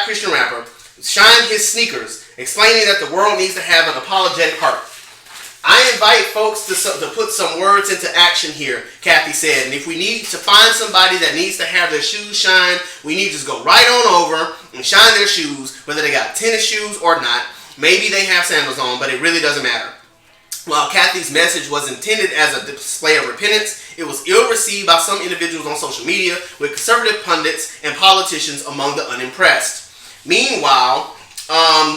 Christian rapper, shined his sneakers, explaining that the world needs to have an apologetic heart. I invite folks to put some words into action here, Cathy said. And if we need to find somebody that needs to have their shoes shine, we need to just go right on over and shine their shoes, whether they got tennis shoes or not. Maybe they have sandals on, but it really doesn't matter. While Cathy's message was intended as a display of repentance, it was ill-received by some individuals on social media, with conservative pundits and politicians among the unimpressed. Meanwhile,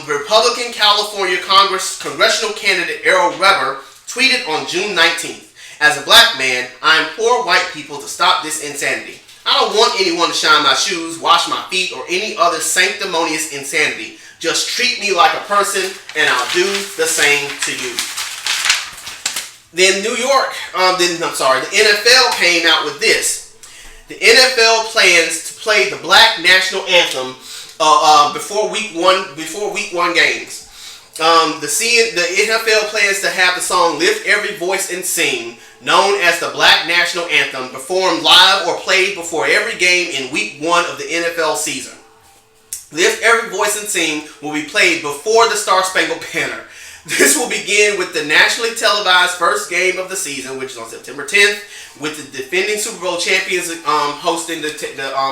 Republican California congressional candidate Errol Weber tweeted on June 19th, "As a black man, I implore white people to stop this insanity. I don't want anyone to shine my shoes, wash my feet, or any other sanctimonious insanity. Just treat me like a person, and I'll do the same to you." Then the NFL came out with this. The NFL plans to play the Black National Anthem before week one games. The NFL plans to have the song "Lift Every Voice and Sing," known as the Black National Anthem, performed live or played before every game in week 1 of the NFL season. "Lift Every Voice and Sing" will be played before the Star Spangled Banner. This will begin with the nationally televised first game of the season, which is on September 10th, with the defending Super Bowl champions hosting the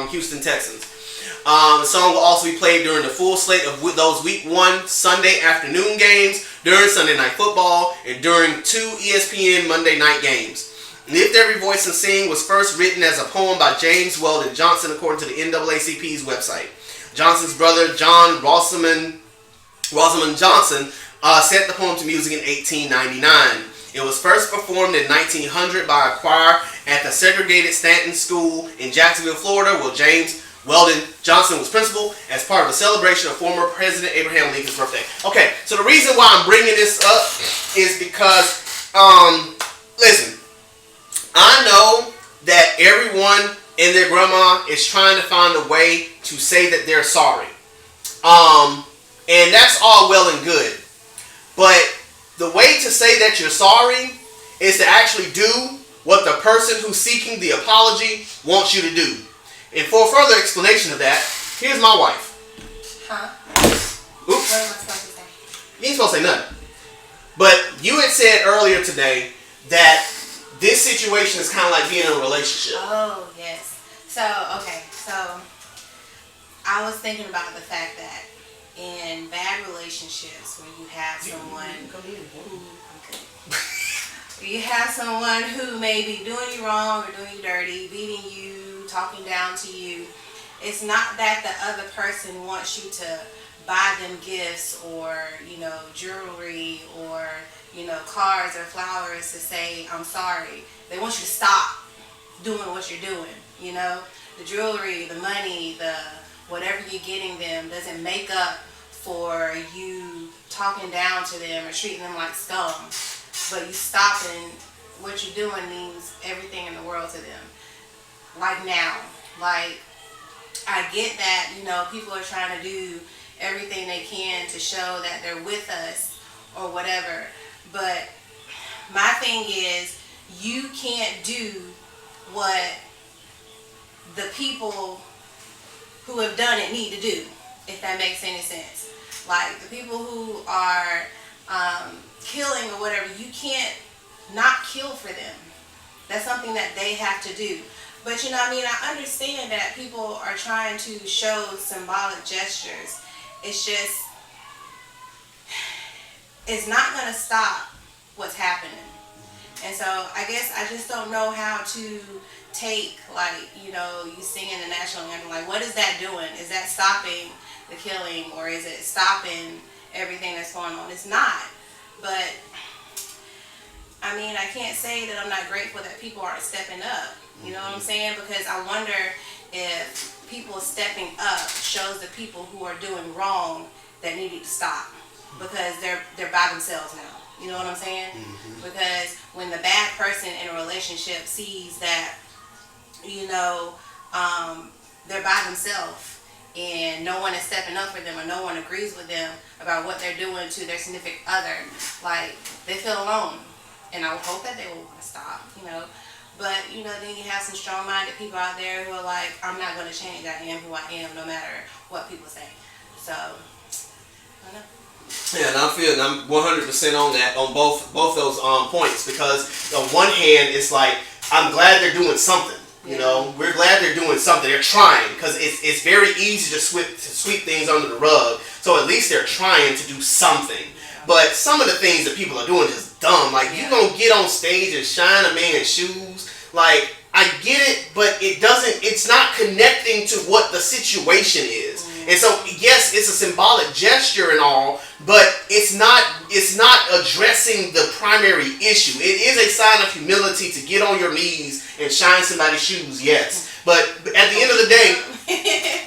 Houston Texans. The song will also be played during the full slate of those week 1 Sunday afternoon games, during Sunday Night Football, and during 2 ESPN Monday night games. "Lift Every Voice and Sing" was first written as a poem by James Weldon Johnson, according to the NAACP's website. Johnson's brother, John Rosamond Johnson, set the poem to music in 1899. It was first performed in 1900 by a choir at the segregated Stanton School in Jacksonville, Florida, where James Weldon Johnson was principal, as part of a celebration of former President Abraham Lincoln's birthday. Okay, so the reason why I'm bringing this up is because, listen, I know that everyone and their grandma is trying to find a way to say that they're sorry. And that's all well and good. But the way to say that you're sorry is to actually do what the person who's seeking the apology wants you to do. And for further explanation of that, here's my wife. Huh? Oops. What am I supposed to say? You ain't supposed to say nothing. But you had said earlier today that this situation is kind of like being in a relationship. Oh, yes. So I was thinking about the fact that in bad relationships, when you have someone who may be doing you wrong or doing you dirty, beating you, talking down to you, it's not that the other person wants you to buy them gifts or, jewelry or, cards or flowers to say, "I'm sorry." They want you to stop doing what you're doing, the jewelry, the money, the whatever you're getting them doesn't make up for you talking down to them or treating them like scum. But you stopping what you're doing means everything in the world to them. Like now, like I get that, people are trying to do everything they can to show that they're with us or whatever. But my thing is, you can't do what the people who have done it need to do, if that makes any sense. Like the people who are killing or whatever, you can't not kill for them. That's something that they have to do. But I understand that people are trying to show symbolic gestures. It's just, it's not going to stop what's happening. And so I guess I just don't know how to take, you singing the national anthem, what is that doing? Is that stopping the killing, or is it stopping everything that's going on? It's not. But I can't say that I'm not grateful that people aren't stepping up. You know what I'm saying? Because I wonder if people stepping up shows the people who are doing wrong that needed to stop, because they're by themselves now. You know what I'm saying? Mm-hmm. Because when the bad person in a relationship sees that, they're by themselves and no one is stepping up for them or no one agrees with them about what they're doing to their significant other, they feel alone. And I would hope that they will want to stop, But, then you have some strong-minded people out there who are like, I'm not going to change. I am who I am no matter what people say. So, I don't know. Yeah, and I'm 100% on that, on both those points, because on one hand, it's like, I'm glad they're doing something. We're glad they're doing something. They're trying, because it's very easy to sweep things under the rug. So at least they're trying to do something. But some of the things that people are doing is just dumb. You gonna get on stage and shine a man's shoes. I get it, but it's not connecting to what the situation is. And so, yes, it's a symbolic gesture and all, but it's not addressing the primary issue. It is a sign of humility to get on your knees and shine somebody's shoes, yes. But at the end of the day,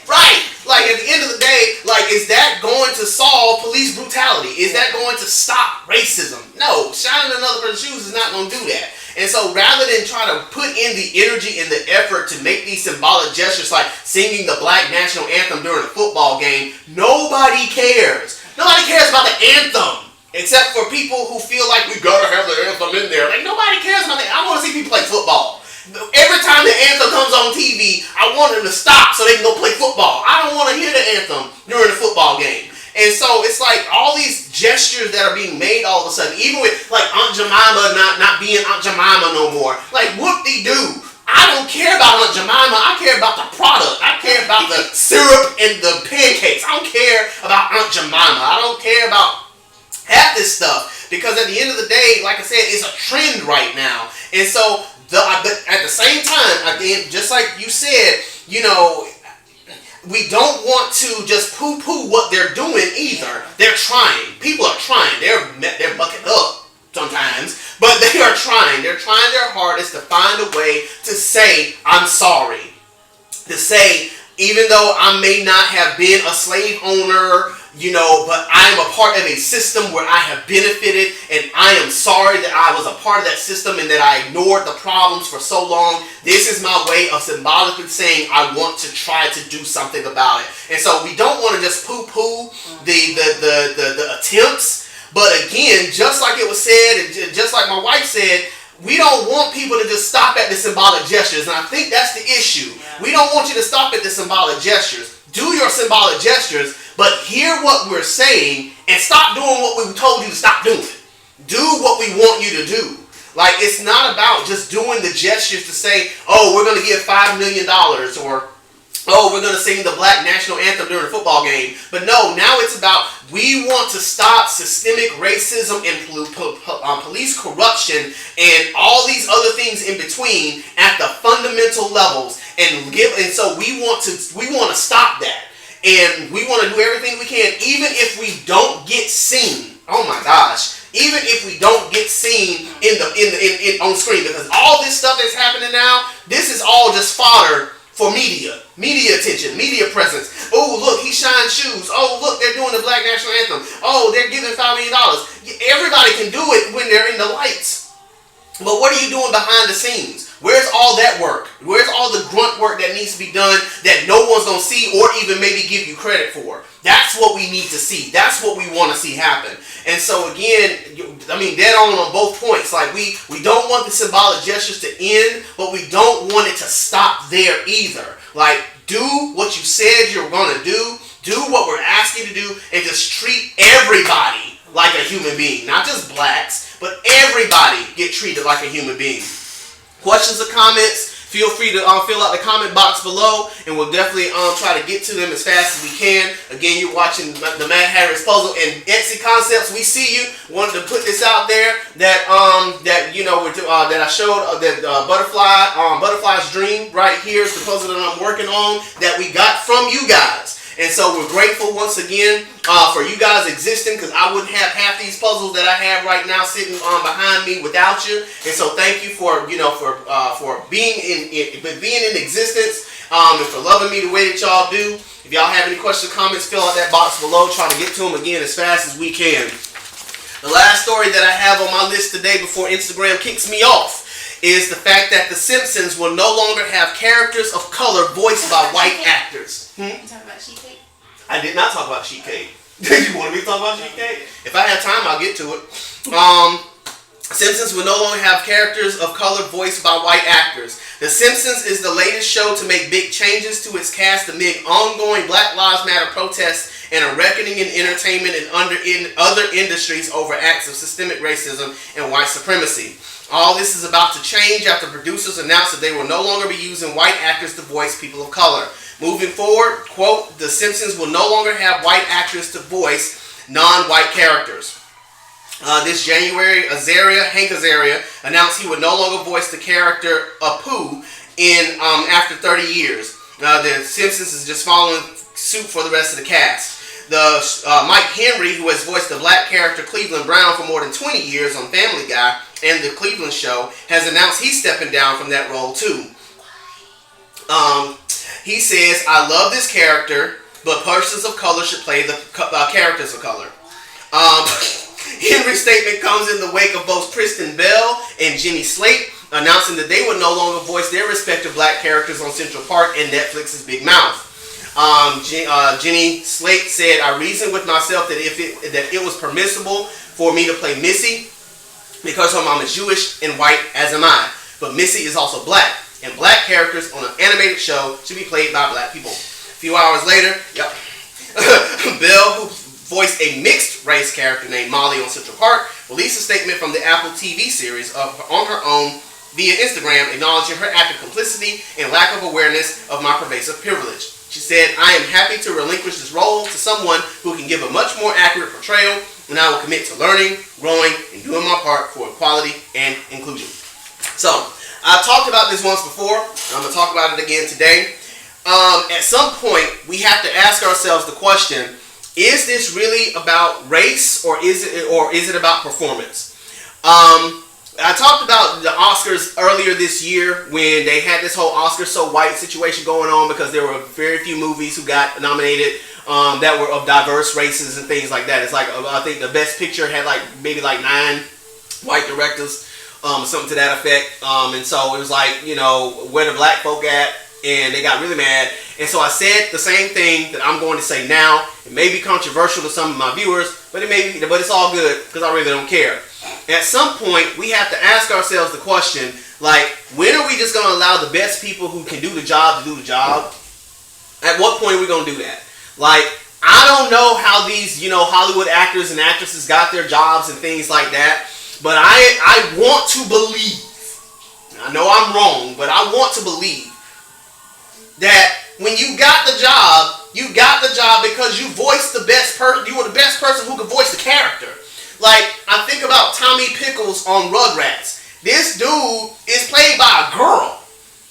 right, at the end of the day, is that going to solve police brutality? Is that going to stop racism? No, shining another person's shoes is not going to do that. And so rather than try to put in the energy and the effort to make these symbolic gestures like singing the Black National Anthem during a football game, nobody cares. Nobody cares about the anthem. Except for people who feel like we gotta have the anthem in there. Nobody cares about that. I want to see people play football. Every time the anthem comes on TV, I want them to stop so they can go play football. I don't want to hear the anthem during a football game. And so it's all these gestures that are being made all of a sudden, even with Aunt Jemima not being Aunt Jemima no more. Whoop-de-doo. I don't care about Aunt Jemima. I care about the product. I care about the syrup and the pancakes. I don't care about Aunt Jemima. I don't care about half this stuff, because at the end of the day, like I said, it's a trend right now. And so, but at the same time, again, just like you said, we don't want to just poo-poo what they're doing either. They're trying. People are trying. They're bucking up sometimes, but they are trying. They're trying their hardest to find a way to say, I'm sorry. To say, even though I may not have been a slave owner, but I am a part of a system where I have benefited, and I am sorry that I was a part of that system and that I ignored the problems for so long. This is my way of symbolically saying I want to try to do something about it. And so we don't want to just poo-poo the attempts, but again, just like it was said, and just like my wife said, we don't want people to just stop at the symbolic gestures, and I think that's the issue. We don't want you to stop at the symbolic gestures. Do your symbolic gestures, but hear what we're saying and stop doing what we told you to stop doing. Do what we want you to do. It's not about just doing the gestures to say, oh, we're going to give $5 million, or oh, we're going to sing the Black National Anthem during a football game. But no, now it's about, we want to stop systemic racism and police corruption and all these other things in between at the fundamental levels, and so we want to stop that, and we want to do everything we can, even if we don't get seen. Oh my gosh. Even if we don't get seen on screen, because all this stuff that's happening now, this is all just fodder for media attention, media presence. Oh, look, he shines shoes. Oh, look, they're doing the Black National Anthem. Oh, they're giving $5 million. Everybody can do it when they're in the lights. But what are you doing behind the scenes? Where's all that work? Where's all the grunt work that needs to be done that no one's going to see or even maybe give you credit for? That's what we need to see. That's what we want to see happen. And so again, I mean, dead on both points. Like we don't want the symbolic gestures to end, but we don't want it to stop there either. Like, do what you said you're going to do what we're asking you to do, and just treat everybody like a human being. Not just blacks, but everybody get treated like a human being. Questions or comments, feel free to fill out the comment box below, and we'll definitely try to get to them as fast as we can. Again, you're watching the Mad Hatter's Puzzle and Etsy Concepts. We see you. Wanted to put this out there that I showed that Butterfly's Dream right here is the puzzle that I'm working on that we got from you guys. And so we're grateful once again for you guys existing, because I wouldn't have half these puzzles that I have right now sitting behind me without you. And so thank you for being in existence and for loving me the way that y'all do. If y'all have any questions or comments, fill out that box below. Try to get to them again as fast as we can. The last story that I have on my list today before Instagram kicks me off is the fact that the Simpsons will no longer have characters of color voiced by white actors. You talking about sheet cake? I did not talk about sheet cake. Did you want me to talk about sheet cake? If I have time, I'll get to it. Simpsons will no longer have characters of color voiced by white actors. The Simpsons is the latest show to make big changes to its cast amid ongoing Black Lives Matter protests and a reckoning in entertainment and other industries over acts of systemic racism and white supremacy. All this is about to change after producers announced that they will no longer be using white actors to voice people of color. Moving forward, quote, the Simpsons will no longer have white actors to voice non-white characters. This January, Hank Azaria announced he would no longer voice the character Apu after 30 years. The Simpsons is just following suit for the rest of the cast. Mike Henry, who has voiced the black character Cleveland Brown for more than 20 years on Family Guy and The Cleveland Show, has announced he's stepping down from that role too. He says, I love this character, but persons of color should play the characters of color. Henry's statement comes in the wake of both Kristen Bell and Jenny Slate announcing that they would no longer voice their respective black characters on Central Park and Netflix's Big Mouth. Jenny Slate said, I reasoned with myself that it was permissible for me to play Missy because her mom is Jewish and white, as am I. But Missy is also black, and black characters on an animated show should be played by black people. A few hours later, Bell, who voiced a mixed race character named Molly on Central Park, released a statement from the Apple TV series on her own via Instagram, acknowledging her act of complicity and lack of awareness of my pervasive privilege. She said, I am happy to relinquish this role to someone who can give a much more accurate portrayal, and I will commit to learning, growing, and doing my part for equality and inclusion. So, I've talked about this once before. I'm going to talk about it again today. At some point, we have to ask ourselves the question, is this really about race, or is it about performance? I talked about the Oscars earlier this year when they had this whole Oscar so white situation going on because there were very few movies who got nominated that were of diverse races and things like that. It's like, I think the Best Picture had maybe 9 white directors, something to that effect. And so it was like, where the black folk at? And they got really mad. And so I said the same thing that I'm going to say now. It may be controversial to some of my viewers, but it's all good because I really don't care. At some point, we have to ask ourselves the question, when are we just going to allow the best people who can do the job to do the job? At what point are we going to do that? I don't know how these, Hollywood actors and actresses got their jobs and things like that, but I want to believe, I know I'm wrong, but I want to believe that when you got the job because you voiced the best person, you were the best person who could voice the character. I think about Tommy Pickles on Rugrats. This dude is played by a girl.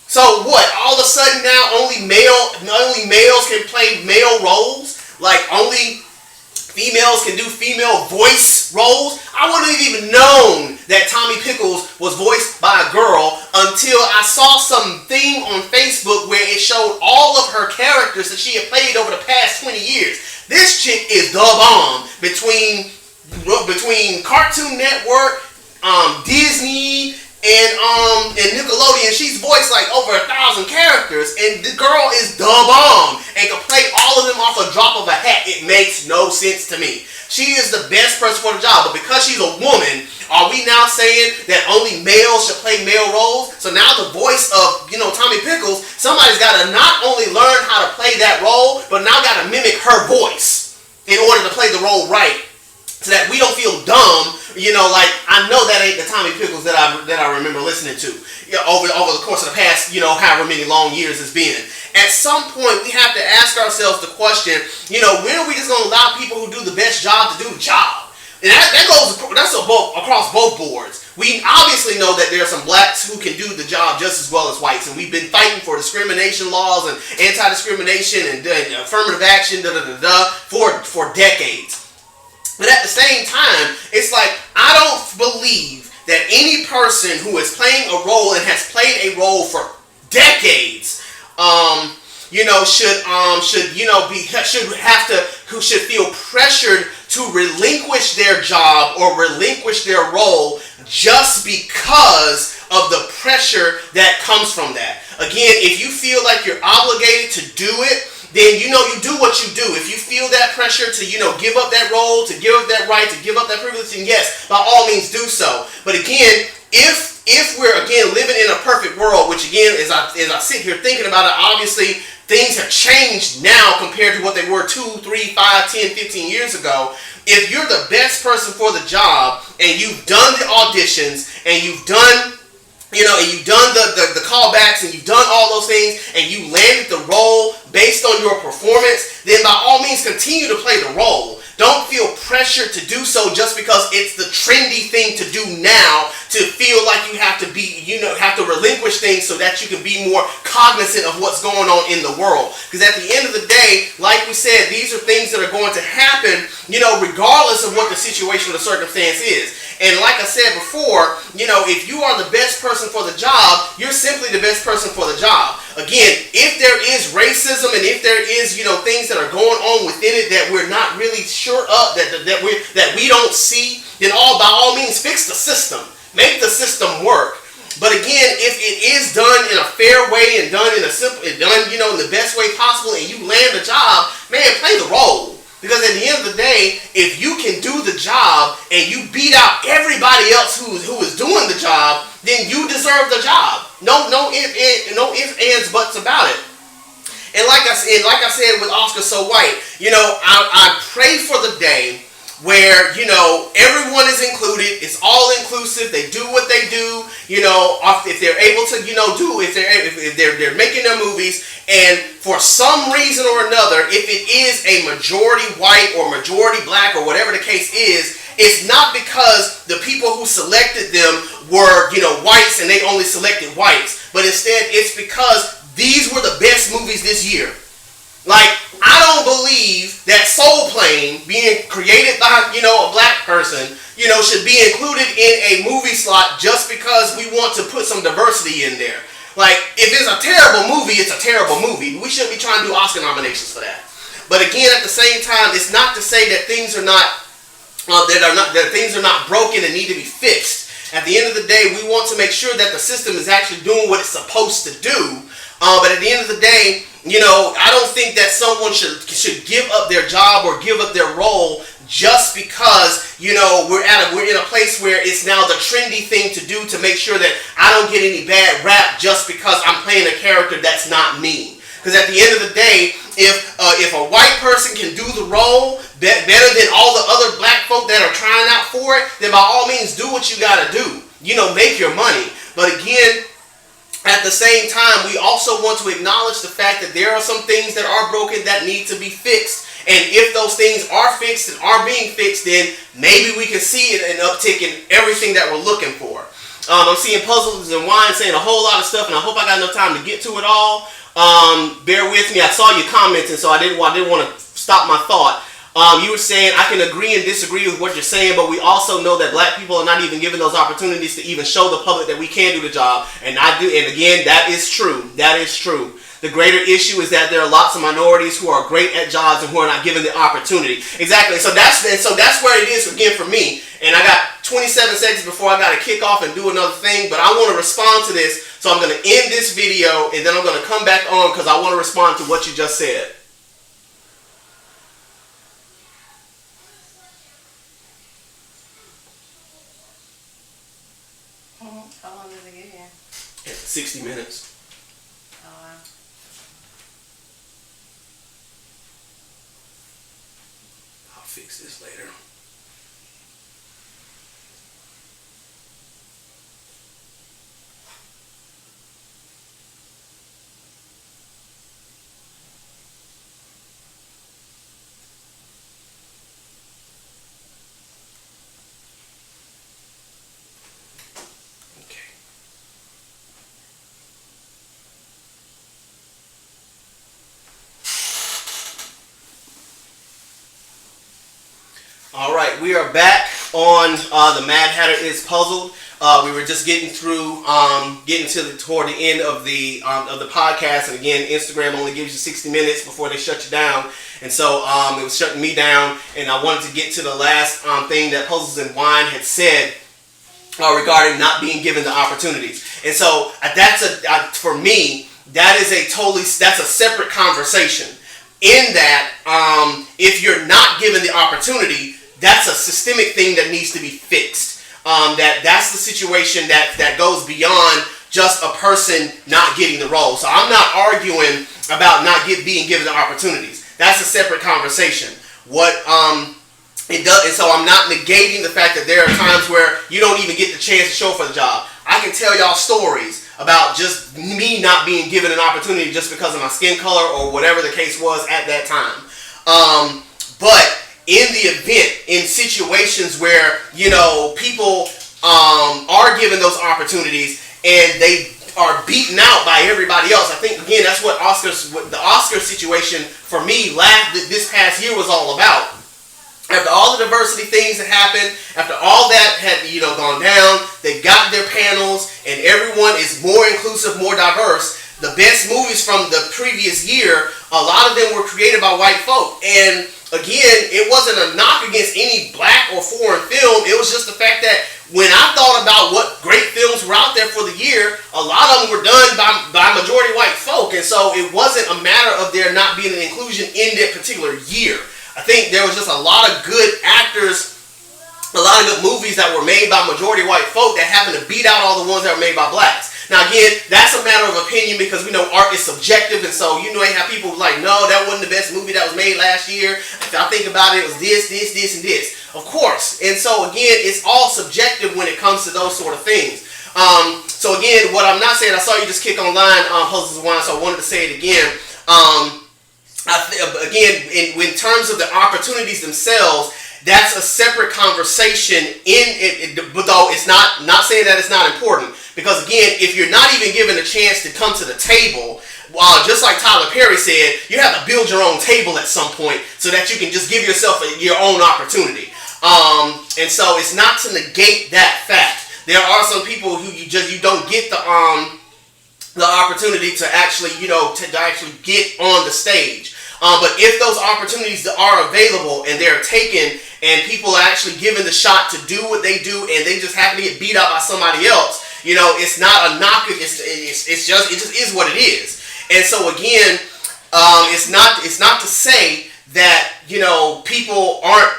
So what? All of a sudden now only males can play male roles? Only females can do female voice roles. I wouldn't have even known that Tommy Pickles was voiced by a girl until I saw something on Facebook where it showed all of her characters that she had played over the past 20 years. This chick is the bomb between Cartoon Network, Disney, and Nickelodeon. She's voiced like over 1,000 characters, and the girl is the bomb and can play all of them off a drop of a hat. It makes no sense to me. She is the best person for the job, but because she's a woman, are we now saying that only males should play male roles? So now the voice of, Tommy Pickles, somebody's got to not only learn how to play that role, but now got to mimic her voice in order to play the role right, so that we don't feel dumb. Like, I know that ain't the Tommy Pickles that I remember listening to over the course of the past, however many long years it's been. At some point, we have to ask ourselves the question, when are we just going to allow people who do the best job to do the job? And that's across both boards. We obviously know that there are some blacks who can do the job just as well as whites, and we've been fighting for discrimination laws and anti-discrimination and affirmative action for decades. But at the same time, it's like, I don't believe that any person who is playing a role and has played a role for decades, should feel pressured to relinquish their job or relinquish their role just because of the pressure that comes from that. Again, if you feel like you're obligated to do it, then you do what you do. If you feel that pressure to give up that role, to give up that right, to give up that privilege, then yes, by all means do so. But again, if we're again living in a perfect world, which again, as I sit here thinking about it, obviously things have changed now compared to what they were 2, 3, 5, 10, 15 years ago. If you're the best person for the job and you've done the auditions and you've done and you've done the callbacks and you've done all those things and you landed the role based on your performance, then by all means continue to play the role. Don't feel pressured to do so just because it's the trendy thing to do now, to feel like you have to relinquish things so that you can be more cognizant of what's going on in the world. Because at the end of the day, like we said, these are things that are going to happen, regardless of what the situation or the circumstance is. And like I said before, if you are the best person for the job, you're simply the best person for the job. Again, if there is racism and if there is, things that are going on within it that we're not really sure of, that we don't see, then by all means fix the system. Make the system work. But again, if it is done in a fair way and done in in the best way possible, and you land the job, man, play the role. Because at the end of the day, if you can do the job and you beat out everybody else who is doing the job, then you deserve the job. No ifs, ands, buts about it. And like I said with Oscar So White, I pray for the day where, everyone is included. It's all inclusive. They do what they do, if they're able to, if they're making their movies, and for some reason or another, if it is a majority white or majority black or whatever the case is, it's not because the people who selected them were, whites and they only selected whites, but instead it's because these were the best movies this year. Like, I don't believe that Soul Plane, being created by, a black person, should be included in a movie slot just because we want to put some diversity in there. Like, if it's a terrible movie, it's a terrible movie. We shouldn't be trying to do Oscar nominations for that. But again, at the same time, it's not to say that things are not broken and need to be fixed. At the end of the day, we want to make sure that the system is actually doing what it's supposed to do. But at the end of the day, I don't think that someone should give up their job or give up their role just because, we're in a place where it's now the trendy thing to do to make sure that I don't get any bad rap just because I'm playing a character that's not me. Because at the end of the day, if a white person can do the role better than all the other black folk that are trying out for it, then by all means do what you gotta do. Make your money. But again, at the same time, we also want to acknowledge the fact that there are some things that are broken that need to be fixed. And if those things are fixed and are being fixed, then maybe we can see an uptick in everything that we're looking for. I'm seeing Puzzles and Wine saying a whole lot of stuff, and I hope I got enough time to get to it all. Bear with me. I saw you commenting, so I didn't want to stop my thought. You were saying I can agree and disagree with what you're saying, but we also know that black people are not even given those opportunities to even show the public that we can do the job. And I do, and again, that is true. That is true. The greater issue is that there are lots of minorities who are great at jobs and who are not given the opportunity. Exactly. So that's where it is again for me. And I got 27 seconds before I got to kick off and do another thing, but I want to respond to this. So I'm going to end this video and then I'm going to come back on because I want to respond to what you just said. How long does it get here? 60 minutes. Oh, wow. I'll fix this later. All right, we are back on the Mad Hatter is Puzzled. We were just getting through, toward the end of the podcast, and again, Instagram only gives you 60 minutes before they shut you down, and so it was shutting me down. And I wanted to get to the last thing that Puzzles and Wine had said regarding not being given the opportunities. And so for me, that's a separate conversation. In that, if you're not given the opportunity, that's a systemic thing that needs to be fixed. That's the situation that goes beyond just a person not getting the role. So I'm not arguing about being given the opportunities. That's a separate conversation. It does, and so I'm not negating the fact that there are times where you don't even get the chance to show for the job. I can tell y'all stories about just me not being given an opportunity just because of my skin color or whatever the case was at that time. But in the event, in situations where, people are given those opportunities and they are beaten out by everybody else, I think, again, that's what the Oscar situation for me this past year was all about. After all the diversity things that happened, after all that had gone down, they got their panels, and everyone is more inclusive, more diverse. The best movies from the previous year, a lot of them were created by white folk. And again, it wasn't a knock against any black or foreign film. It was just the fact that when I thought about what great films were out there for the year, a lot of them were done by majority white folk. And so it wasn't a matter of there not being an inclusion in that particular year. I think there was just a lot of good actors, a lot of good movies that were made by majority white folk that happened to beat out all the ones that were made by blacks. Now again, that's a matter of opinion because we know art is subjective, and so you have people like, no, that wasn't the best movie that was made last year. If I think about it, it was this, and this. Of course. And so again, it's all subjective when it comes to those sort of things. So again, what I'm not saying, I saw you just kick online, Puzzles and Wine, so I wanted to say it again. In terms of the opportunities themselves, that's a separate conversation. But though it's not saying that it's not important, because again, if you're not even given a chance to come to the table, just like Tyler Perry said, you have to build your own table at some point so that you can just give yourself your own opportunity. And so it's not to negate that fact. There are some people who you don't get the opportunity to actually get on the stage. But if those opportunities are available and they're taken and people are actually given the shot to do what they do and they just happen to get beat out by somebody else, it's not a knock. It just is what it is. And so again, it's not to say that people aren't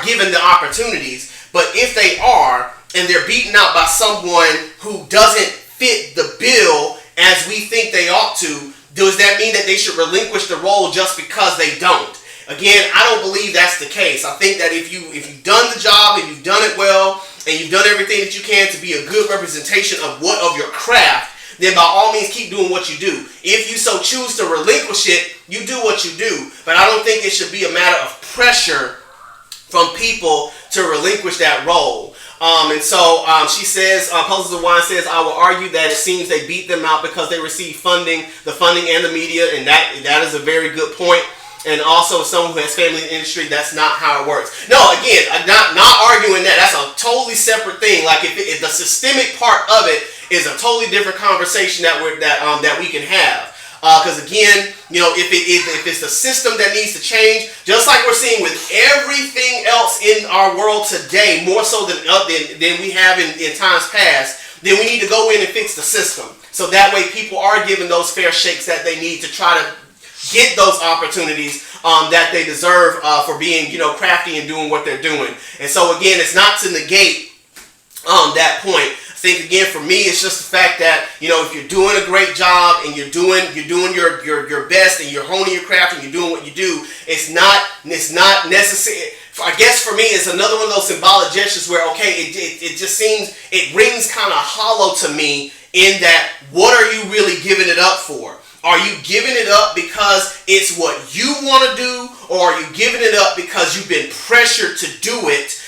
given the opportunities, but if they are and they're beaten out by someone who doesn't fit the bill as we think they ought to, does that mean that they should relinquish the role just because they don't? Again, I don't believe that's the case. I think that if you've done the job and you've done it well and you've done everything that you can to be a good representation of your craft, then by all means keep doing what you do. If you so choose to relinquish it, you do what you do. But I don't think it should be a matter of pressure from people to relinquish that role. And so she says, Puzzles and Wine says, I will argue that it seems they beat them out because they receive the funding and the media, and that is a very good point. and also someone who has family in the industry, that's not how it works. No, again, I'm not arguing that. That's a totally separate thing. Like if the systemic part of it is a totally different conversation that we can have. Because again, if it's the system that needs to change, just like we're seeing with everything else in our world today, more so than we have in times past, then we need to go in and fix the system. So that way people are given those fair shakes that they need to try to get those opportunities that they deserve for being, crafty and doing what they're doing. And so again, it's not to negate that point. I think again for me, it's just the fact that if you're doing a great job and you're doing your best and you're honing your craft and you're doing what you do, it's not necessary. I guess for me, it's another one of those symbolic gestures where it just seems it rings kind of hollow to me in that what are you really giving it up for? Are you giving it up because it's what you want to do, or are you giving it up because you've been pressured to do it?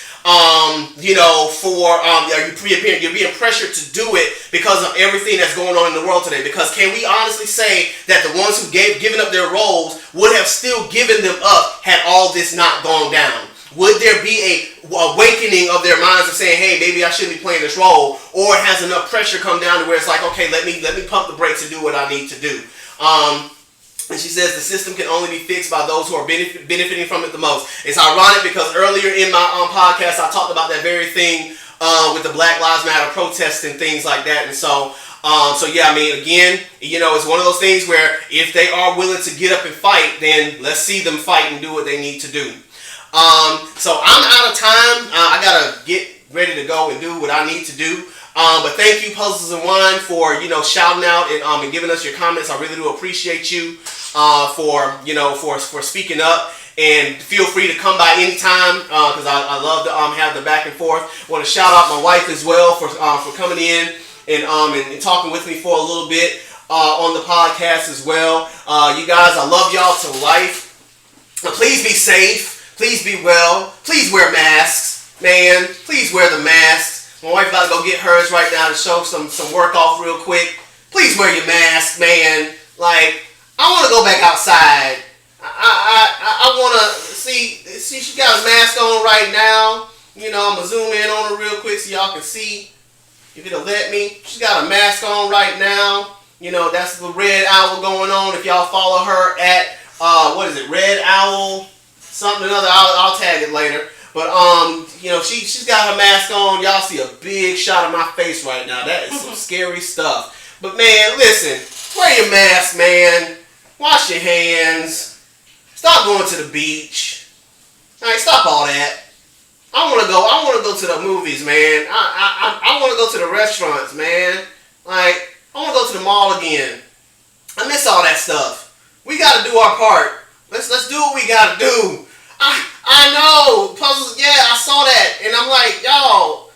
You're being pressured to do it because of everything that's going on in the world today. Because can we honestly say that the ones who given up their roles would have still given them up had all this not gone down? Would there be a awakening of their minds of saying, hey, maybe I shouldn't be playing this role, or has enough pressure come down to where it's like, okay, let me pump the brakes and do what I need to do? And she says the system can only be fixed by those who are benefiting from it the most. It's ironic because earlier in my podcast, I talked about that very thing with the Black Lives Matter protests and things like that. And so yeah, I mean, again, it's one of those things where if they are willing to get up and fight, then let's see them fight and do what they need to do. So I'm out of time. I gotta get ready to go and do what I need to do. But thank you, Puzzles and Wine, for shouting out and giving us your comments. I really do appreciate you for speaking up. And feel free to come by anytime because I love to have the back and forth. I want to shout out my wife as well for coming in and talking with me for a little bit on the podcast as well. You guys, I love y'all to life. Please be safe. Please be well. Please wear masks, man. Please wear the masks. My wife's about to go get hers right now to show some work off real quick. Please wear your mask, man. Like, I want to go back outside. I want to see she got a mask on right now. I'm going to zoom in on her real quick so y'all can see if it'll let me. She's got a mask on right now. That's the Red Owl going on. If y'all follow her at, Red Owl something or another, I'll tag it later. But she's got her mask on. Y'all see a big shot of my face right now. That is some scary stuff. But man, listen, wear your mask, man. Wash your hands. Stop going to the beach. All right, stop all that. I want to go to the movies, man. I want to go to the restaurants, man. Like, I want to go to the mall again. I miss all that stuff. We got to do our part. Let's do what we got to do. I know, Puzzles, yeah, I saw that, and I'm like, y'all,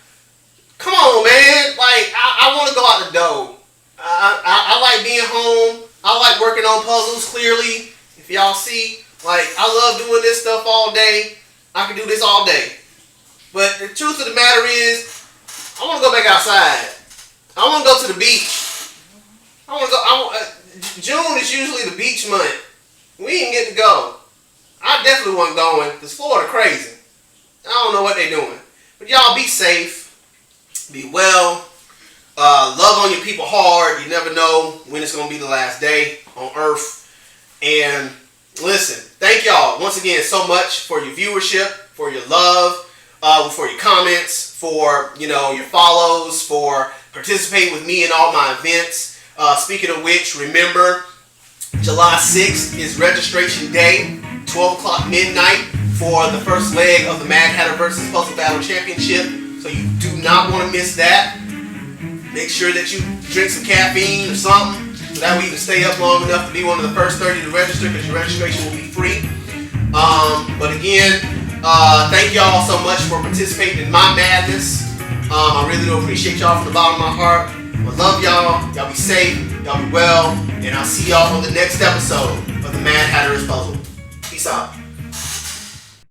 come on, man. Like, I want to go out the door. I like being home. I like working on puzzles, clearly. If y'all see, like, I love doing this stuff all day. I can do this all day. But the truth of the matter is, I want to go back outside. I want to go to the beach. June is usually the beach month. We didn't get to go. I definitely wasn't going because Florida crazy. I don't know what they're doing. But y'all be safe. Be well. Love on your people hard. You never know when it's going to be the last day on earth. And listen, thank y'all once again so much for your viewership, for your love, for your comments, for your follows, for participating with me in all my events. Speaking of which, remember, July 6th is registration day, 12 o'clock midnight for the first leg of the Mad Hatter vs. Puzzle Battle Championship. So you do not want to miss that. Make sure that you drink some caffeine or something so that way you can stay up long enough to be one of the first 30 to register because your registration will be free. But again, thank y'all so much for participating in my madness. I really do appreciate y'all from the bottom of my heart. I love y'all. Y'all be safe. Y'all be well. And I'll see y'all on the next episode.